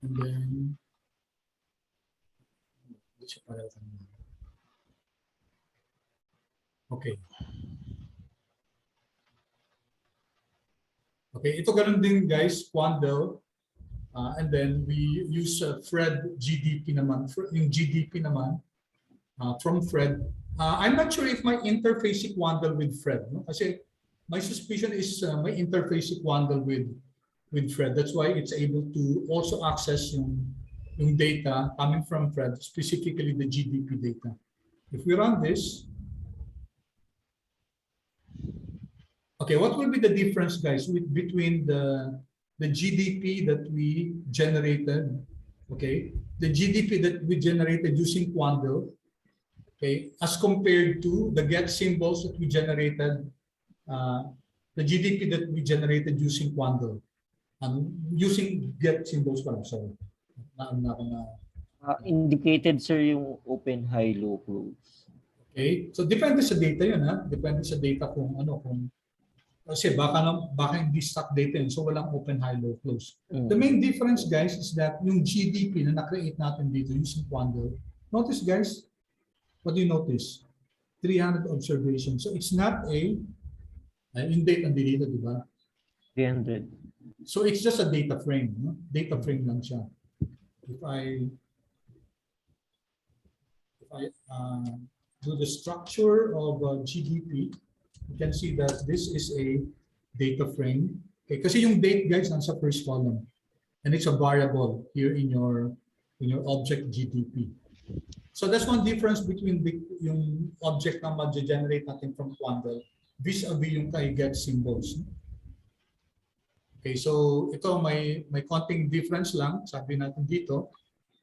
And then, okay. Okay, ito ganun din guys, quandl. And then we use Fred GDP naman, yung GDP naman from Fred. I'm not sure if my interface si quandl with Fred, no? Kasi my suspicion is may interface si quandl with Fred. That's why it's able to also access yung data coming from Fred, specifically the GDP data. If we run this, okay, what will be the difference, guys, between the GDP that we generated, okay, the GDP that we generated using quandl, okay, as compared to the get symbols that we generated, the GDP that we generated using quandl, using get symbols pa lang, sorry. Indicated, sir, yung open, high, low, close. Okay, so depende sa data yun, ha? Depende sa data kung kasi baka hindi stock data yun, so walang open, high, low, close. The main difference, guys, is that yung GDP na na-create natin dito using quandl, notice, guys, what do you notice? 300 observations. So it's not yung date ang dito, di ba? 300. So it's just a data frame, no? Data frame lang siya. If I do the structure of GDP, you can see that this is a data frame. Okay, kasi yung date, guys, nasa first column, and it's a variable here in your object GDP. So that's one difference between yung object na ma-generate natin from quandl vis-a-vis yung kay get symbols. Okay, so ito may konting difference lang, sabi natin dito.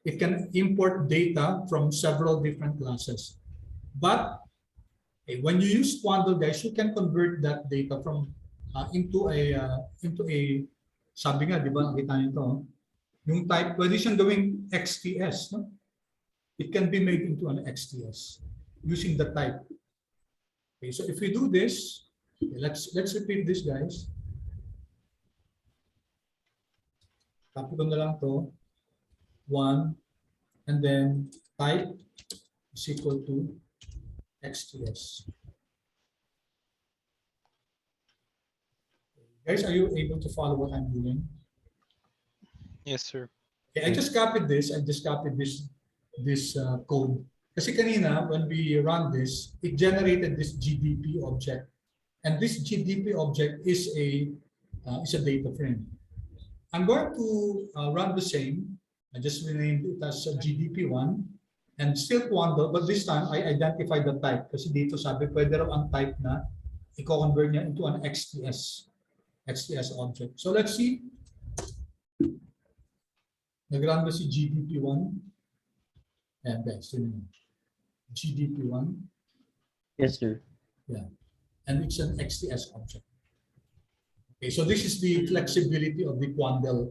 It can import data from several different classes. But when you use quandl, guys, you can convert that data from into a sabi nga, di ba, nakita niyo ito, yung type, pwede siyang gawing XTS, no? It can be made into an XTS using the type. Okay, so if we do this, okay, let's repeat this, guys. Copy ko na lang to, 1, and then type is equal to XTS. Guys, are you able to follow what I'm doing? Yes, sir. Okay, I just copied this. This code. Kasi kanina, when we run this, it generated this GDP object, and this GDP object is a data frame. I'm going to run the same. I just renamed it as GDP1 and still quandl, but this time I identified the type kasi dito sabi pwede raw ang type na i-convert niya into an XTS object. So let's see. Nag-run ba si GDP1? Ayan guys, GDP1. Yes, sir. Yeah, and it's an XTS object. Okay, so this is the flexibility of the quandl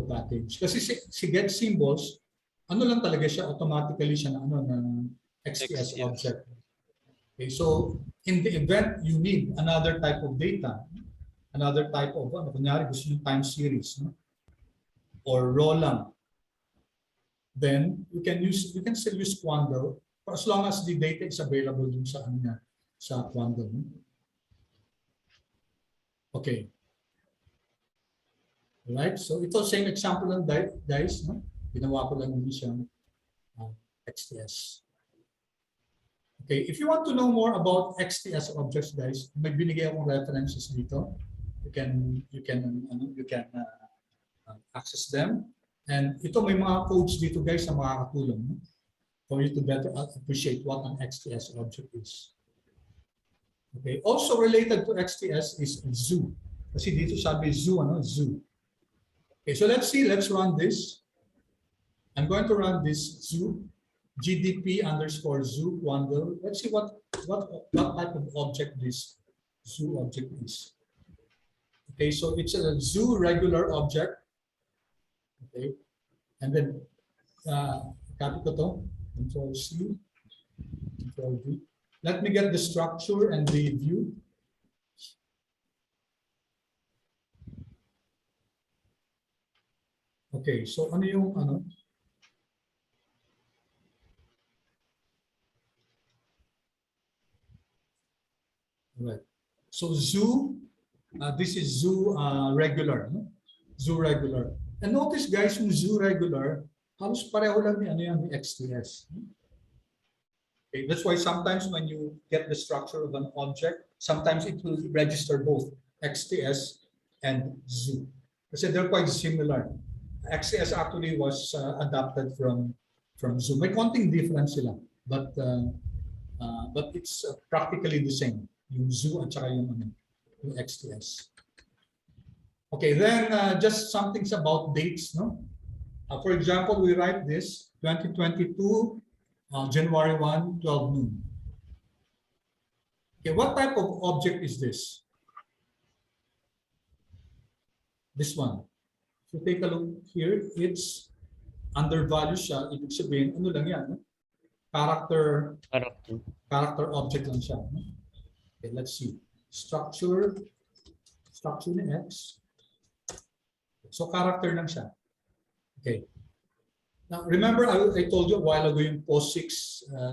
package. Kasi si get symbols, ano lang talaga siya, automatically siya na XTS object. Okay, so in the event you need another type of data, another type of kunyari gusto yung time series, no? Or raw lang, then you can still use quandl as long as the data is available dun sa sa quando. Okay. Alright, so ito same example ng guys, no? Ginawa ko lang din siyang XTS. Okay, if you want to know more about XTS objects, guys, may binigay akong references dito. You can access them. And ito may mga codes dito, guys, na makakatulong, no? For you to better appreciate what an XTS object is. Okay, also related to XTS is zoo. Kasi dito sabi zoo, zoo. Okay, so let's see, let's run this. I'm going to run this zoo, GDP underscore zoo quando. Let's see what type of object this zoo object is. Okay, so it's a zoo regular object. Okay, and then copy ko to, Control C, Control V. Let me get the structure and the view. Okay, so ano yung ano? Right. So zoo, this is zoo regular, no? Zoo regular. And notice, guys, yung zoo regular, halos pareho lang ni ano yan, ni XTS. Okay, that's why sometimes when you get the structure of an object, sometimes it will register both XTS and zoo. Kasi they're quite similar. XTS actually was adapted from zoo. May konting difference sila, but it's practically the same. Yung zoo at saka yung XTS. Okay, then just some things about dates, no? For example, we write this 2022 January 1, 12 noon. Okay, what type of object is this? This one. If you take a look here, it's undervalued siya. Ibig sabihin, ano lang yan? No? Character object lang siya. No? Okay, let's see. Structure ni X. So character lang siya. Okay. Now remember I told you a while ago yung POS6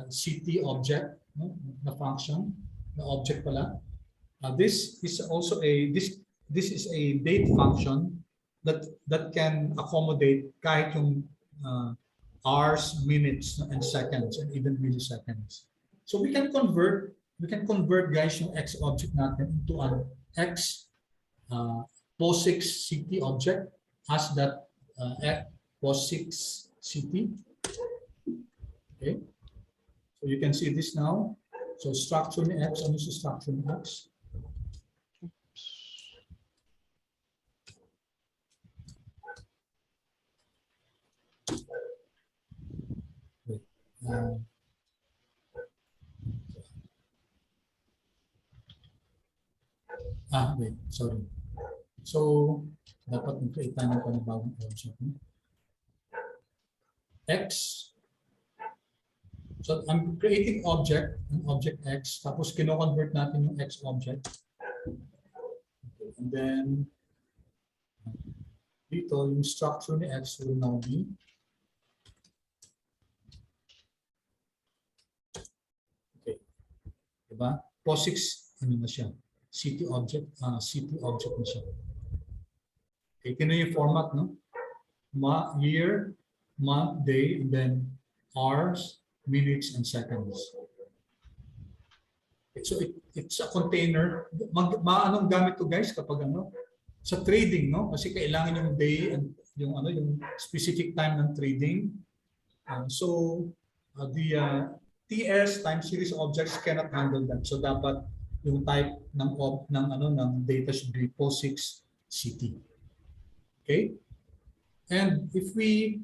CT object, no? Na function, na object pala. This is also this is a date function that can accommodate kahit yung hours, minutes, and seconds, and even milliseconds. So we can convert guys yung X object natin into an X POS6 CT object as that POS6 CT. Okay, so you can see this now. So structure ni X, ano sa structure ni X? Wait. Wait, sorry. So, dapat mag-create tayo ng panibagong object. X. So, I'm creating an object X, tapos kino-convert natin yung X object. Okay, and then, dito, yung structure ni X will now be okay. Diba? POS6, ano na siya? CT object na siya. Okay, ito na yung format, no? Year, month, day, and then hours, minutes, and seconds. Okay, so it's a container. Anong gamit to, guys, kapag ano? Sa trading, no? Kasi kailangan yung day and yung specific time ng trading. The TS time series objects cannot handle that. So dapat yung type ng data should be POS6 CT. Okay? And if we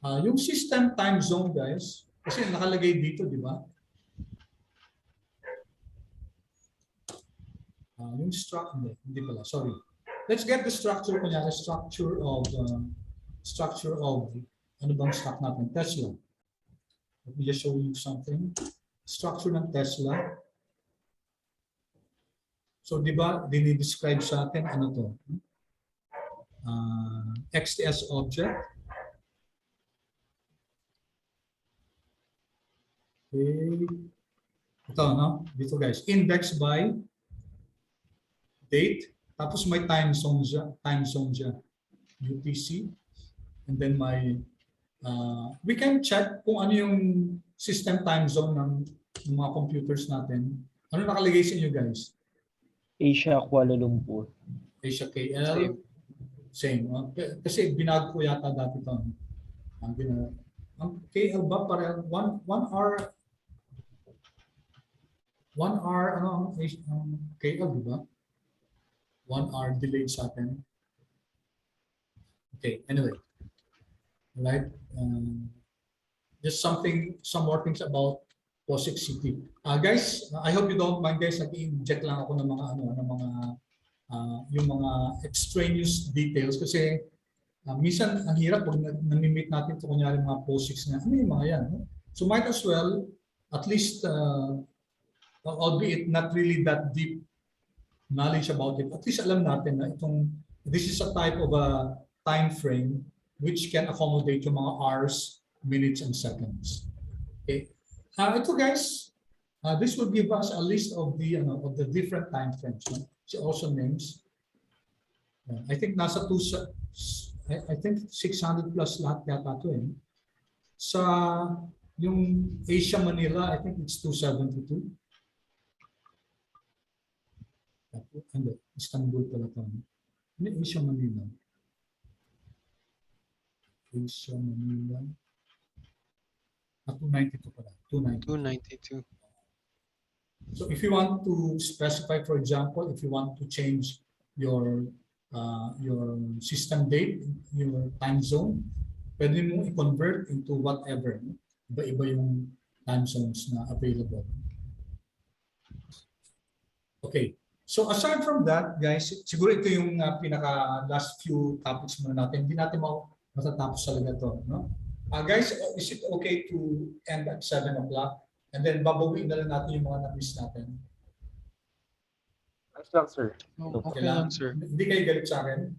yung system time zone, guys, kasi nakalagay dito, di ba? Yung structure, hindi pala, sorry. Let's get the structure, kunyari, structure of ano bang stock natin? Tesla. Let me just show you something. Structure ng Tesla. So, di ba, dinidescribe sa atin, ano to? XTS object. Okay. Ito, no? Dito guys, index by date, tapos may time zone siya, UTC, and then may we can check kung ano yung system time zone ng mga computers natin. Ano nakalagay sa inyo guys? Asia, Kuala Lumpur. Asia KL, same. Kasi binago ko yata dati ito. Ang KL ba para 1 hour 1 hour ano ang KL, di ba? 1 hour delayed sa atin. Okay, anyway. Right? Just some more things about POSIX City. Guys, I hope you don't mind guys, nag-inject lang ako ng mga yung mga extraneous details kasi minsan ang hirap pag nami-meet natin ito kunyari mga POSIX na ano yung mga yan. No? So might as well at least albeit not really that deep knowledge about it, at least alam natin na this is a type of a time frame which can accommodate yung mga hours, minutes, and seconds. Okay. Ito guys, this will give us a list of the different time frames. No? She also names. I think nasa I think 600 plus lahat yata ito eh. Sa yung Asia Manila, I think it's 272. Ano, Istanbul pala ito. Ano Asia Manila? Asia Manila. 292 pala. 292. So if you want to specify, for example, if you want to change your system date, your time zone, pwede mo i-convert into whatever. Iba-iba yung time zones na available. Okay. So aside from that, guys, siguro ito yung pinaka last few topics muna natin. Hindi natin matatapos talaga ito. No? Guys, is it okay to end at 7 o'clock? And then babawiin na lang natin yung mga na-miss natin. Ayos lang, sir. Okay lang, sir. Hindi kayo galit sa akin?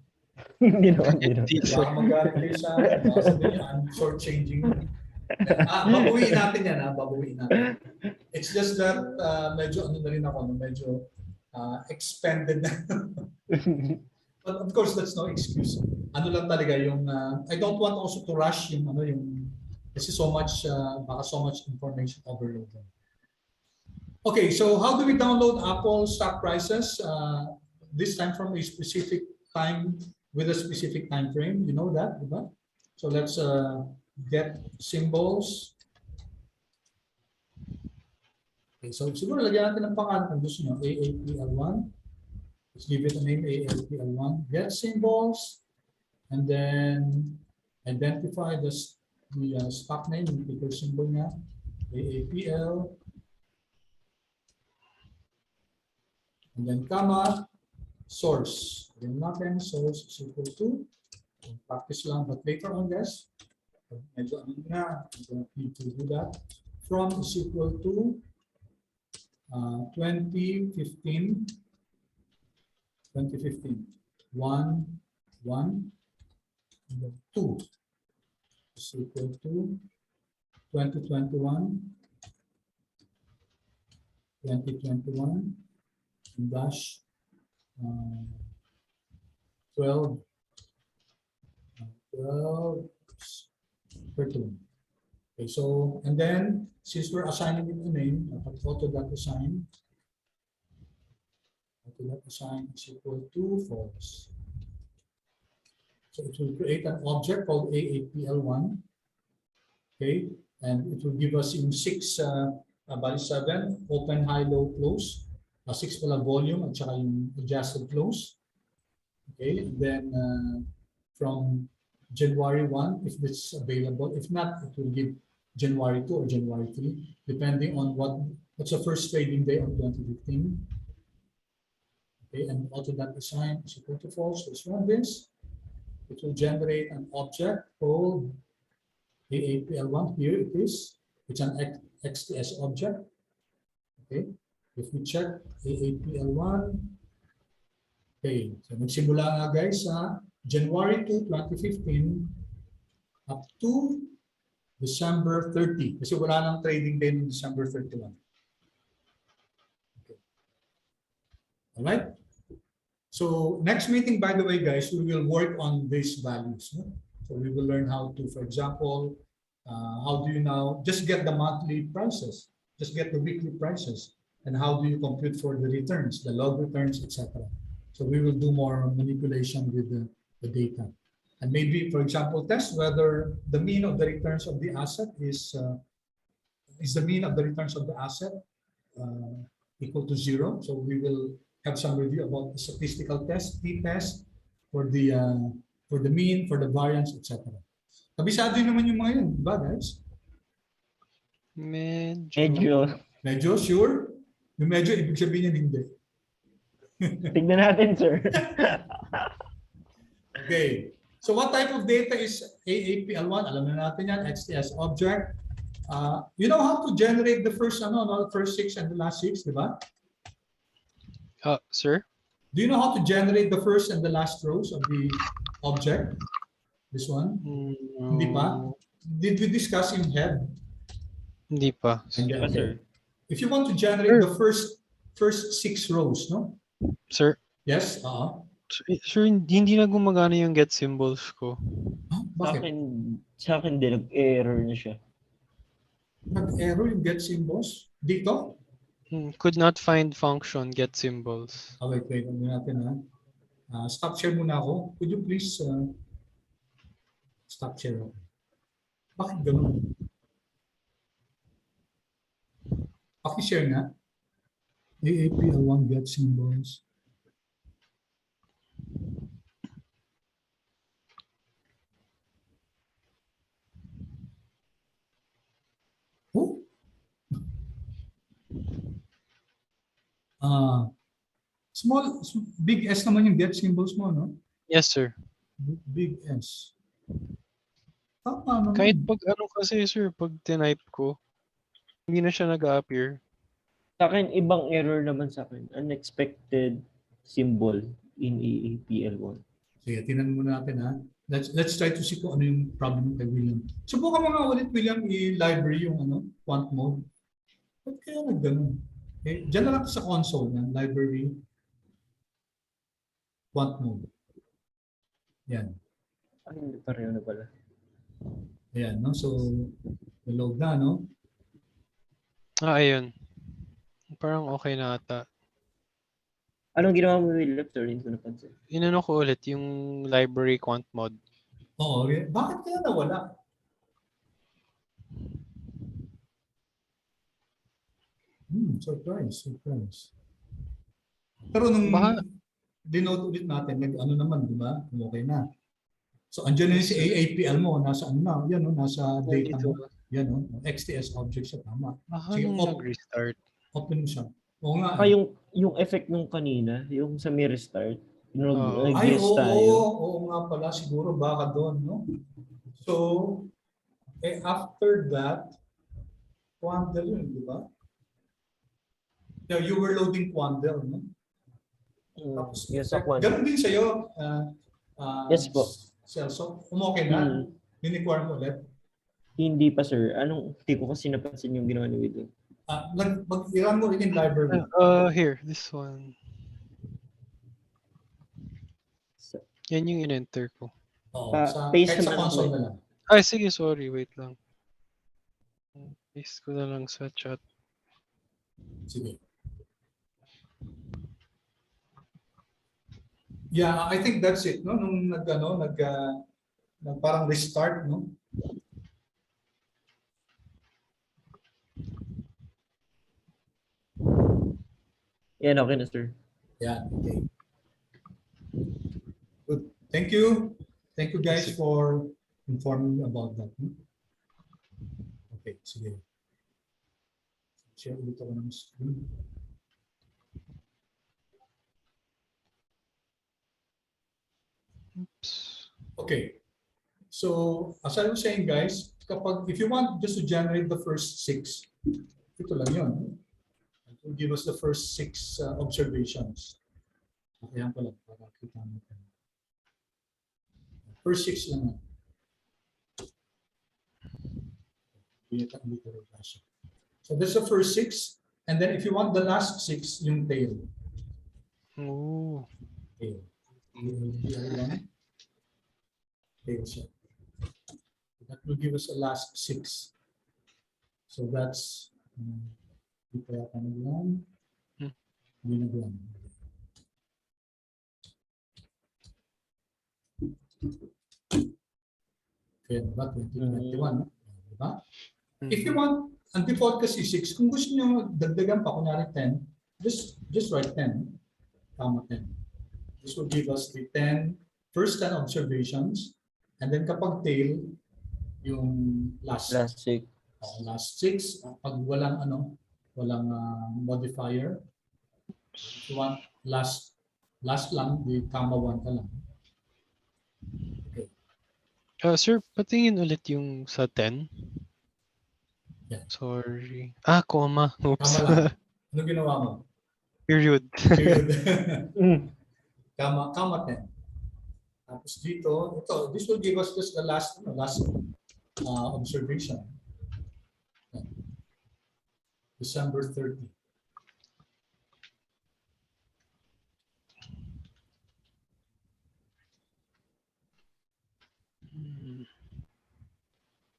Hindi naman. Baka magalit kayo sa akin. Baka sabihin niyo, I'm short-changing. Babawiin natin yan, babawiin natin. It's just that medyo ano na rin ako, medyo expanded na. But of course, that's no excuse. Ano lang talaga yung, I don't want also to rush yung, kasi so much, baka so much information overload. Okay, so how do we download Apple stock prices? This time from a specific time with a specific time frame. You know that, diba? So let's get symbols. Okay, so siguro lagyan natin ng pangalan kung gusto nyo. AAPL1. Let's give it a name, AAPL1. Get symbols. And then identify the stock name, yung ticker symbol niya. AAPL. And then comma, source. Again natin, source is equal to, practice lang, but later on guys, medyo ano na, need to do that. From is equal to 2015, 1, 1, 2 is equal to 2021, 2021 dash 12, 13. Okay, so, and then, since we're assigning it a name, auto.assign is equal to false. So it will create an object called AAPL1. Okay, and it will give us in 6, bali 7, open, high, low, close. 6 pala volume at saka yung adjusted close. Okay, and then from January 1, if this is available. If not, it will give January 2 or January 3, depending on what's the first trading day of 2015. Okay, and auto.assign is equal to false. Let's run this. It will generate an object called AAPL1. Here it is. It's an XTS object. Okay. If we check AAPL1, okay, so nagsimula nga guys sa January 2, 2015 up to December 30 kasi wala nang trading day ng December 31. All right. So next meeting, by the way, guys, we will work on these values. No? So we will learn how to, for example, how do you now just get the monthly prices, just get the weekly prices, and how do you compute for the returns, the log returns, etc. So we will do more manipulation with the data. And maybe, for example, test whether the mean of the returns of the asset is the mean of the returns of the asset equal to 0. So we will have some review about the statistical test, t-test for the mean, for the variance, etc. Kabisado yun naman yung mga yun, di ba guys? Medyo. Medyo, sure? Yung medyo, ibig sabihin yan hindi. Tignan natin, sir. Okay. So what type of data is AAPL1? Alam na natin yan, XTS object. You know how to generate the first 6 and the last 6, di ba? Sir? Do you know how to generate the first and the last rows of the object? This one? Hindi pa? Did we discuss in head? Hindi pa. Hindi pa, sir. If you want to generate the first 6 rows, no? Sir? Yes? Sir, hindi na gumagana yung get symbols ko. Bakit? Sa akin din, nag-error na siya. Nag-error yung get symbols? Dito? Could not find function get symbols. Wait. Ano natin stop share muna ako. Could you please stop share ako? Bakit ganun? Paki-share nga. AAPL1 get symbols. Oh? Big S naman yung get symbols mo, no? Yes, sir. Big S. Tama naman. Kahit pag kasi, sir, pag tinype ko, hindi na siya nag-appear. Sa akin, ibang error naman sa akin. Unexpected symbol in AAPL1. Sige, tinan muna natin ha. Let's try to see kung ano yung problem kay William. Subukan mo nga ulit, William, i-library yung quant mode. Ba't kaya nag-ganun? Okay, diyan na lang sa console ng library quant mode. Yan. Hindi pareho na pala. Ayan, no? So, load na, no? Ayun. Parang okay na ata. Anong ginawa mo, William? Sorry, hindi ko napansin. Inano ko ulit yung library quant mod. Oo, bakit kaya nawala? Surprise. Pero nung dinote ulit natin, ano naman, di ba? Okay na. So, andyan na yung si AAPL mo. Nasa ano na? Yan, no? Nasa data mo. Yan, no? XTS object siya. Tama. Sige, nag-restart. Open mo siya. Oo nga. Yung effect nung kanina, yung sa may restart, ay, oo nga pala. Siguro baka doon, no? So, after that, Quandel yun, di ba? Yeah, you were loading Quandel, no? Tapos, yes, Quandel. ganun din sa'yo. Yes po. So, okay na? Unicorn mo ulit? Hindi pa, sir. Hindi ko kasi napansin yung ginawa ni William. Mag-iran mo rin yung library. Here, this one. Yan yung in-enter ko. Paste kahit sa console na lang. Ay, sige, sorry. Wait lang. Paste ko na lang sa chat. Sige. Yeah, I think that's it, no? Nung parang restart, no? Yan, okay na, sir. Yeah, okay. Good. Thank you. Thank you guys for informing me about that. Okay, sige. Share ulit ako ng screen. Oops. Okay. So, as I was saying, guys, if you want just to generate the first 6, ito lang yun. It will give us the first 6 observations. Ayan ko lang, para kita natin. First 6 lang. So, this is the first 6. And then if you want the last 6, yung tail. Ooh. Okay. LDR1. Okay, so that will give us a last 6. So that's di pa yata naglan. Hindi naglan. Okay, diba? 2021. Diba? If you want, ang default kasi 6, kung gusto nyo dagdagan pa, kunyari 10, just write 10, comma 10. This will give us the first 10 observations, and then kapag tail, yung last 6. Pag walang walang modifier. If you want last lang, the comma 1 ka lang. Okay. Sir, patingin ulit yung sa 10. Yeah. Sorry. Comma. Oops. Comma lang. Ano ginawa mo? Period. Period. Comma 10. Tapos dito, this will give us just the last observation. December 30.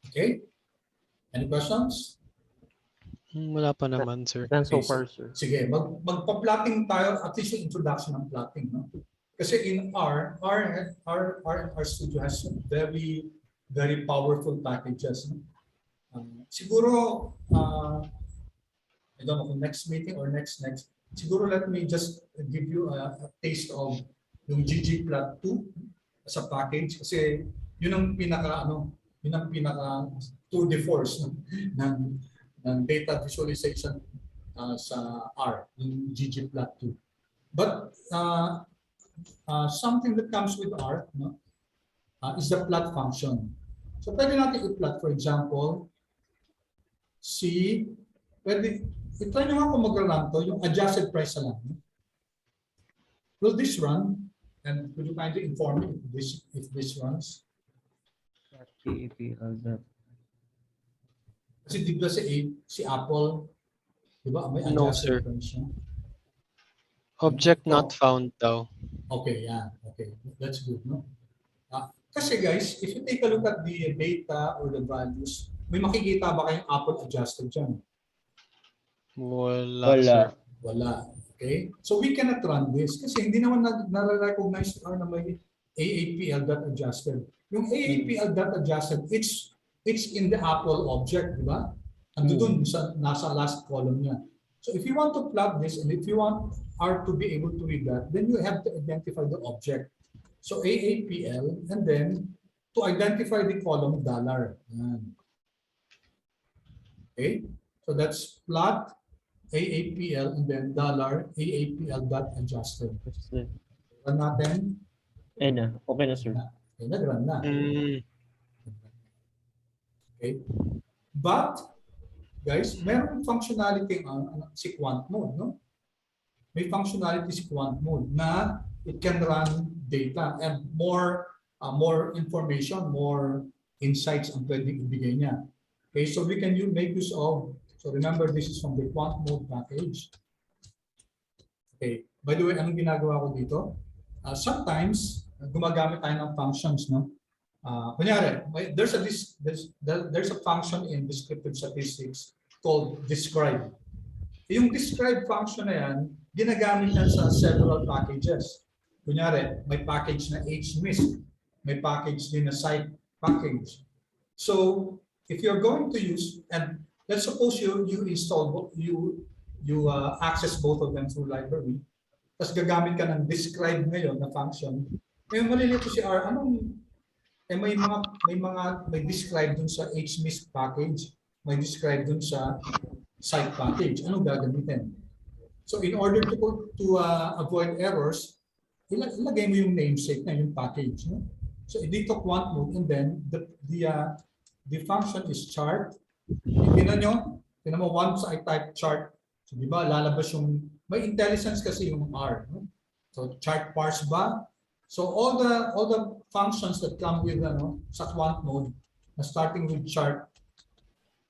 Okay? Any questions? Wala pa naman, sir. Then so far, sir. Sige, magpa-plotting tayo, at least yung introduction ng plotting, no? Kasi in our studio has very, very powerful packages. No? Siguro, I don't know kung next meeting or next, siguro let me just give you a taste of yung ggplot2 as a package kasi yun ang pinaka tour de force ng data visualization sa R, yung ggplot2. But something that comes with R is the plot function. So pwede natin i-plot, for example, i-try nyo nga kung mag-run to, yung adjusted price na lang. Will this run? And could you kindly inform me if this runs? Kasi di ba si Apple, di ba may adjusted price siya? Object not found daw. Okay, yeah. Okay, that's good, no? Kasi guys, if you take a look at the data or the values, may makikita ba kayong Apple adjusted dyan? Wala, sir. Wala. Okay? So we cannot run this kasi hindi naman na-recognize na may AAPL.adjusted. Yung AAPL.adjusted, it's in the Apple object, di ba? Ando dun nasa last column niya. So if you want to plot this and if you want R to be able to read that, then you have to identify the object. So AAPL and then to identify the column $. Okay? So that's plot AAPL and then $AAPL.adjusted. Run natin. Okay na, sir. Okay, nag-run na. Okay. But, guys, meron functionality si quantmod, no? May functionality si quantmod na it can run data and more information, more insights ang pwedeng ibigay niya. Okay, so we can make use of, so remember this is from the quantmod package. Okay, by the way, anong ginagawa ko dito? Sometimes, gumagamit tayo ng functions, no? Kunyari, there's a function in descriptive statistics called describe. Yung describe function na yan, ginagamit yan sa several packages. Kunyari, may package na HMISC, may package din na site package. So, if you're going to use, and let's suppose you install, you access both of them through library, tapos gagamit ka ng describe ngayon na function, ngayon malilito si R, may describe dun sa HMISC package, may describe dun sa site package. Anong gagamitin? So in order to avoid errors, ilagay mo yung namesake na yung package. No? So dito quantmod and then the function is chart. Tingnan mo once I type chart, so di ba lalabas yung, may intelligence kasi yung R. No? So chart parse ba? So all the functions that come with sa quantmod, starting with chart,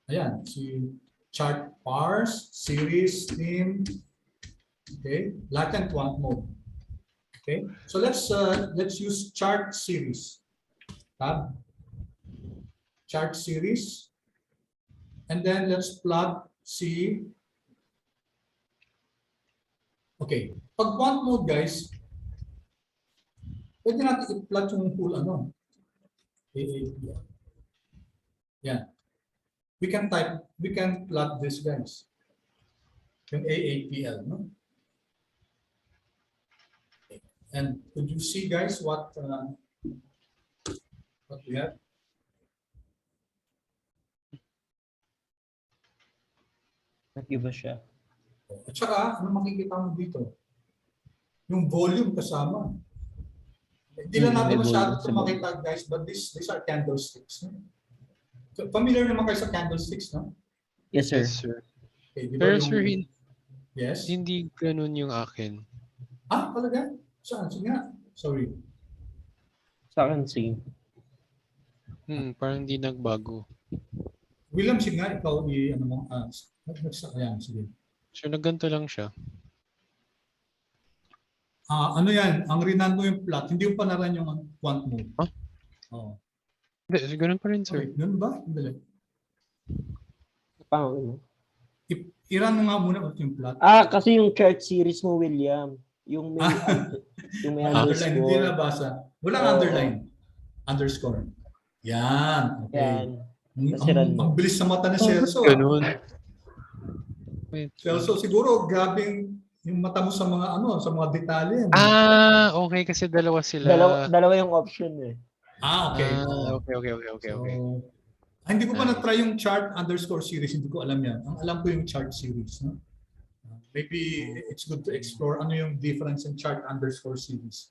ayan, si chart parse, series, theme, okay, latent quantmod. Okay, so let's use chart series. Tab, chart series, and then let's plug C. Okay, pag quant mode guys, pwede natin i-plot yung full ano, AAPL. Yeah. We can plot this guys. Yung AAPL, no? And could you see guys what we have? Nag-iba siya. At saka, ano makikita mo dito? Yung volume kasama. Hindi lang natin may masyado volume ito sa makita guys, but these are candlesticks. No? So, familiar naman kayo sa candlesticks, no? Yes, sir. Yes, sir. Okay, di ba Pero yung... sir, Yes? hindi ganun yung akin. Ah, talaga? Saan? Sige nga. Sorry. Sa akin, same. Parang hindi nagbago. William, sige nga, ikaw ano mo, ayan, sige. So, nagganto lang siya. Ano yan, ang rinan mo yung plot, hindi yung panaran yung quant mode. Huh? Oo. Hindi, ganun pa rin, sir. Okay, ganun ba? Dali. Paano? I-run mo nga muna yung plot. Kasi yung chart series mo, William. Yung may, yung may Underline, hindi underscore. nabasa. Walang underline. Underscore. Yan. Okay. Yan. Kasi Ang bilis sa mata ni Celso. Ganun. Wait. Celso, siguro grabing yung mata mo sa mga sa mga detalye. Okay, kasi dalawa sila. Dalawa yung option eh. Okay. Okay. Hindi ko pa na-try yung chart underscore series. Hindi ko alam yan. Ang alam ko yung chart series. No? Maybe it's good to explore ano yung difference in chart underscore series.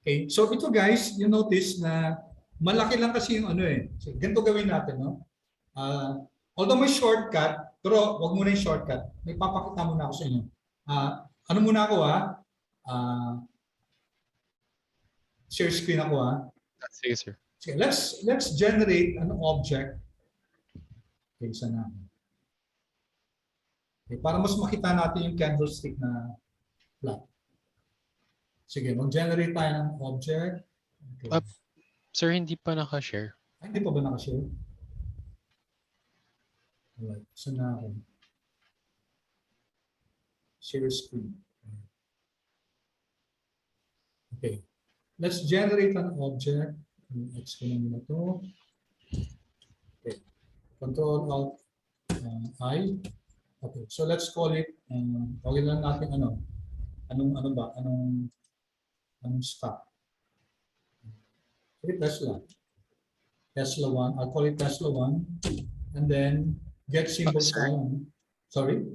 Okay. So ito guys, you notice na malaki lang kasi yung So, ganito gawin natin. No? Although may shortcut, pero wag muna yung shortcut. May papakita muna ako sa inyo. Ano muna ako share screen ako Sige, sir. Okay, let's generate an object. Okay, sana. Okay, para mas makita natin yung candlestick na plot. Sige, mag-generate tayo ng object. Okay. Sir, hindi pa naka-share. Hindi pa ba naka-share? Alright, sana ako. Share screen. Okay. Let's generate an object. Explain na to. Okay. Control Alt I. Okay. So let's call it. Tawagin lang natin anong stock. Okay, Tesla 1. I'll call it Tesla 1. And then get symbols on. Sorry.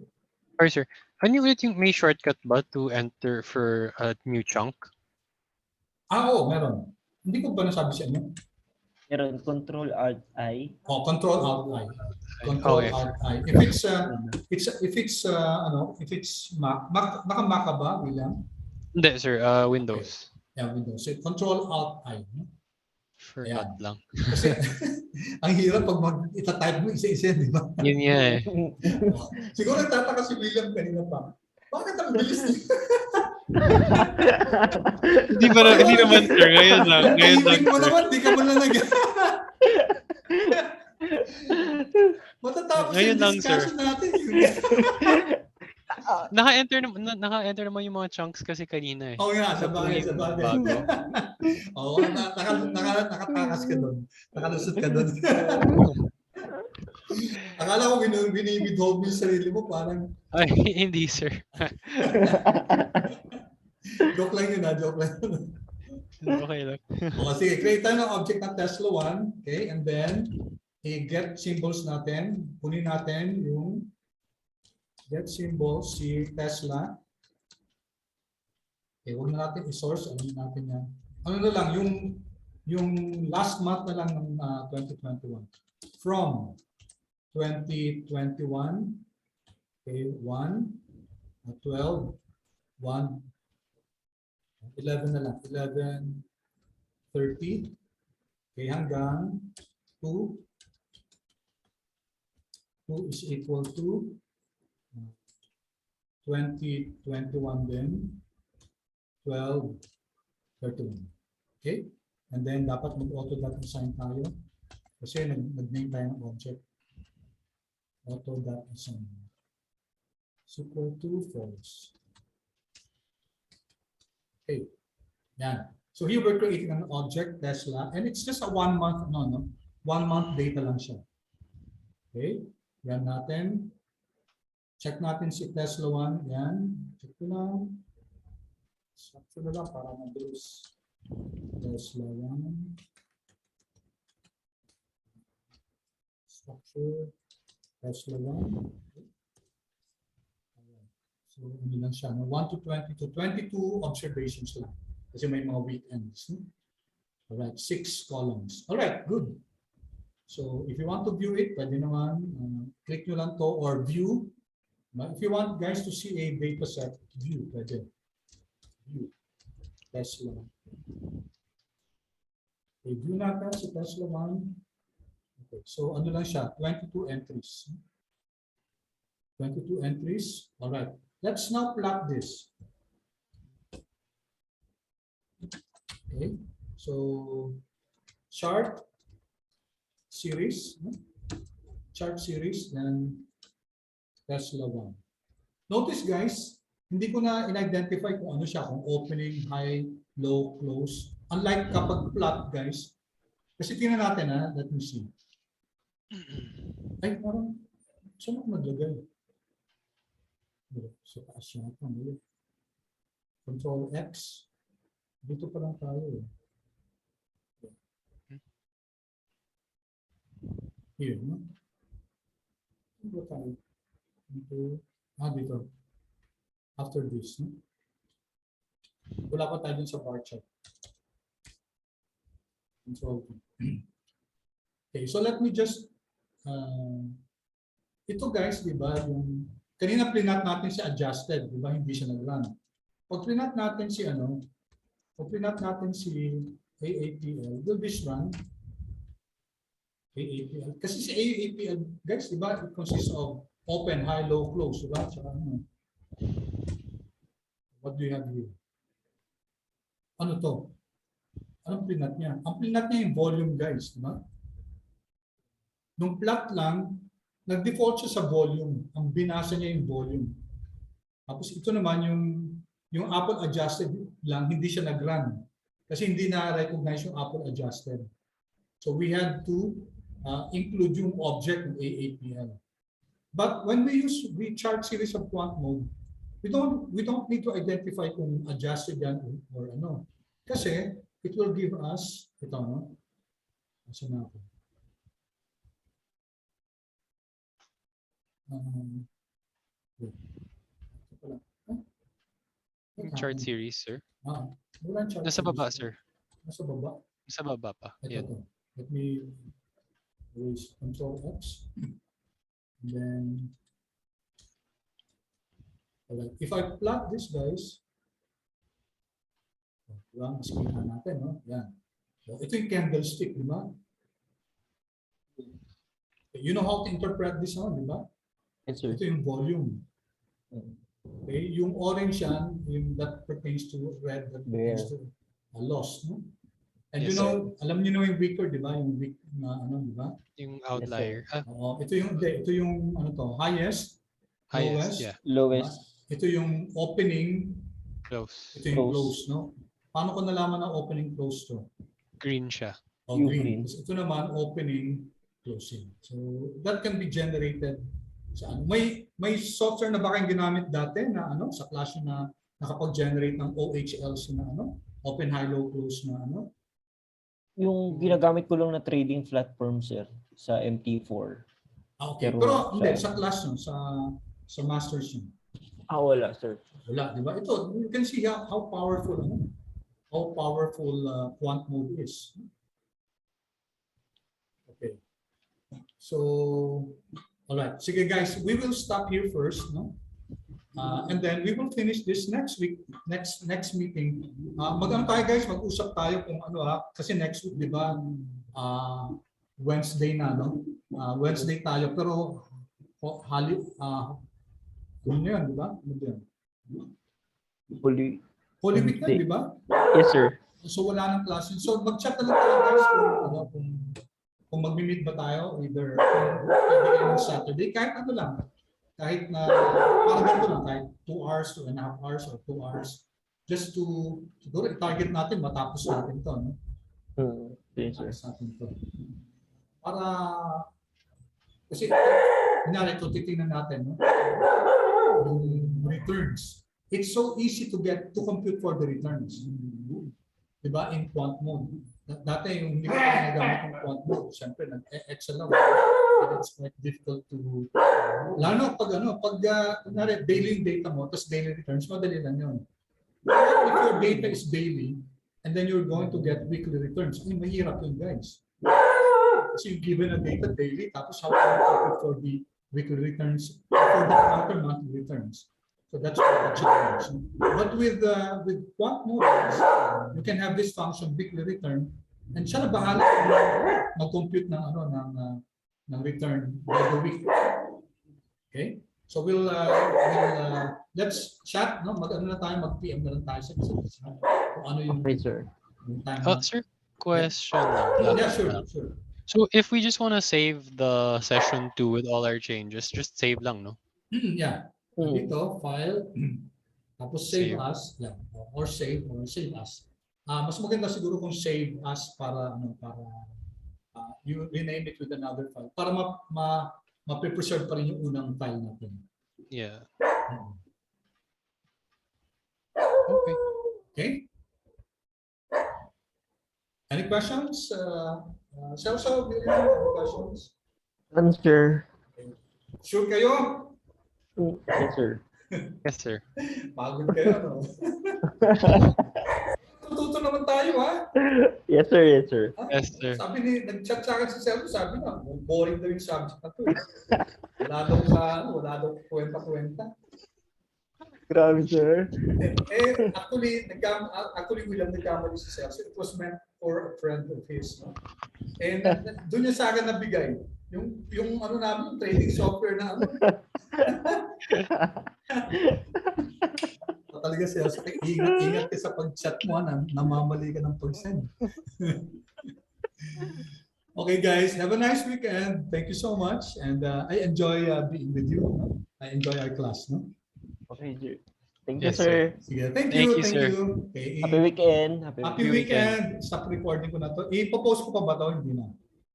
Sorry, sir. Ano ulit yung may shortcut ba to enter for a new chunk? Oo, meron. Hindi ko ba nasabi sa inyo? Meron Control Alt I. Control Alt I. Control Alt I. If it's Mac, naka-Mac ka ba, William? Hindi, sir. Windows. Okay. Yeah, Windows. So, Control Alt I. For alt lang. Kasi ang hirap pag ita-type mo isa-isa, di ba? Yun nga eh. Siguro nagtataka si William kanina pa. Bakit ang bilis niya? Hindi naman, sir. Ngayon lang. Mo naman, di ka mo na matatapos ngayon yung lang, sir. discussion natin. Naka-enter naman yung mga chunks kasi kanina eh. Oo nga, sa bagay. Oo, nakatakas ka doon. Nakalusot ka doon. Akala ko binibidhold mo yung sarili mo, parang... Ay, hindi, sir. Joke lang yun, joke lang yun. Okay lang. Sige, create tayo ng object ng Tesla 1. Okay, and then, i-get symbols natin. Kunin natin yung get symbol si Tesla. Okay, huwag na natin i-source. Ano natin yan? Ano na lang, yung last month na lang ng 2021. From 2021, okay, 1, 12, 1, 11 na lang, 11, 30, okay, hanggang 2, 2 is equal to 2021 din, 12, 31. Okay? And then dapat mag-auto.assign tayo kasi nag-name tayo ng object. Auto.assign is equal to false. Okay. Yan. So here we're creating an object, Tesla, and it's just a 1 month, 1 month data lang siya. Okay. Yan natin. Check natin si Tesla 1. Yan. Check ko lang. Check ko lang para mabilis. Tesla 1. Structure. Tesla 1. Okay. So, ano lang siya. 1 to 20 to 22 observations lang. Kasi may mga weekends. Alright, 6 columns. Alright, good. So, if you want to view it, pwede naman, click nyo lang to or view. If you want guys to see a data set, view, pwede. View. Tesla. Okay, view natin si Tesla 1. Okay, so ano lang siya, 22 entries. 22 entries. Alright, let's now plot this. Okay, so chart series, then Tesla 1. Notice guys, hindi ko na in-identify kung ano siya, kung opening, high, low, close. Unlike kapag plot guys, kasi tingnan natin let me see. Ay, parang, saan ako naglagay? So, taas siya ito. Control X. Dito pa lang tayo. Here, no? Dito tayo. Dito. Dito. After this, no? Wala pa tayo dun sa bar chart. Control V. Okay, so let me just ito guys, di ba, yung kanina plinat natin si adjusted, di ba, hindi siya nag-run. Pag plinat natin si pag plinat natin si AAPL, will this run? AAPL. Kasi si AAPL, guys, di ba, it consists of open, high, low, close, di ba? Tsaka ano. What do you have here? Ano to? Anong plinat niya? Ang plinat niya yung volume, guys, di ba? Nung plot lang, nag-default siya sa volume. Ang binasa niya yung volume. Tapos ito naman yung Apple adjusted lang, hindi siya nag-run. Kasi hindi na-recognize yung Apple adjusted. So we had to include yung object ng AAPL. But when we use the chart series of quant mode, we don't need to identify kung adjusted yan or ano. Kasi it will give us, ito no? Asa na ako? Chart series, sir. Walang chart Nasa baba, series. sir. Nasa baba? Nasa baba pa. Ito. Let me raise Control X. And then, alright. If I plot this, guys, diba? Mas kita natin, no? Yan. So, ito yung candlestick, di ba? You know how to interpret this one, di ba? Yes, sir. Ito yung volume. Okay, yung orange yan, yung that pertains to red, that pertains to loss, no? And Yes, you know, alam niyo na yung weaker, di ba? Yung weak na ano, di ba? Yung outlier. Oo, ito yung ano to, highest, lowest, Yeah. Lowest. Ito yung opening, Close. ito yung close, no? Paano ko nalaman na opening close to? Green siya. O Yung green. green. Tapos ito naman opening, closing. So that can be generated sa ano. May software na ba kayong ginamit dati na ano sa klase na nakapag-generate ng OHLs na ano, open, high, low, close na ano? Yung ginagamit ko lang na trading platform, sir, sa MT4. Okay. Pero Pero hindi, sa class no, sa masters yun. Wala, sir. Wala, di ba? Ito, you can see how powerful quant mode is. Okay. So, all right. Sige guys, we will stop here first, no? And then we will finish this next week, next meeting. Mag-ano tayo guys, mag-usap tayo kung ano kasi next week, di ba? Wednesday na, no? Wednesday tayo, pero ano yun, di ba? Huli. Holy Week na, Wednesday. di ba? Yes, sir. So wala nang klase. So mag-chat na lang tayo guys kung mag-meet ba tayo either pwede kayo ng Saturday, kahit ano lang. Kahit na parang ganito lang, kahit 2 hours, 2.5 hours, or 2 hours. Just to, siguro i-target natin, matapos natin to. No? Yes, sir. Matapos natin to. Para, kasi, kunyari ito, titingnan natin, no? Yung returns. It's so easy to compute for the returns. Diba? In quant mode. Dati yung hindi ko pa ginagamit yung quant mode, siyempre nag-Excel lang. And it's quite difficult to, lalo pag daily data mo, tapos daily returns, madali lang yun. If your data is daily, and then you're going to get weekly returns, ay mahirap yun guys. Kasi you're given a data daily, tapos how can you compute for the weekly returns, for the quarter monthly returns. So that's the challenge. But with quant models, you can have this function weekly return, and siya na bahala mag-compute ng return by the week. Okay? So let's chat, no? Mag-ano na tayo, mag-PM na lang tayo sa kung ano yung Okay, sir. time. Sir, question lang. Yeah, sure. So if we just want to save the session 2 with all our changes, just save lang, no? Yeah. Dito, file, tapos save Save. as, yeah, or save as. Mas maganda siguro kung save as para you rename it with another file para ma-preserve pa rin yung unang file natin. Yeah. Okay. Okay? Any questions? So, any questions? Answer. Sure kayo? Yes, sir. Yes, sir. Pagod kayo, no? Tututo naman tayo, ha? Yes, sir. Yes, sir. Yes, sir. Sabi nag-chat sa akin si Selvo, sabi na, boring daw yung subject na to. Wala daw kwenta-kwenta. Grabe, sir. Actually, William, nagkamali si Selvo. It was meant for a friend of his. No? And doon niya sa akin nabigay. Yung namin, trading software na ano. Talaga siya, ingat ka sa pag-chat mo, namamali ka ng pag-send. Okay guys, have a nice weekend. Thank you so much. And I enjoy being with you. No? I enjoy our class. No? Okay, sir. Thank you, Yes, sir. Sige, thank Thank you, you, sir. Okay. Happy weekend. Happy weekend. Stop recording ko na to. I-post ko pa ba to? Hindi na.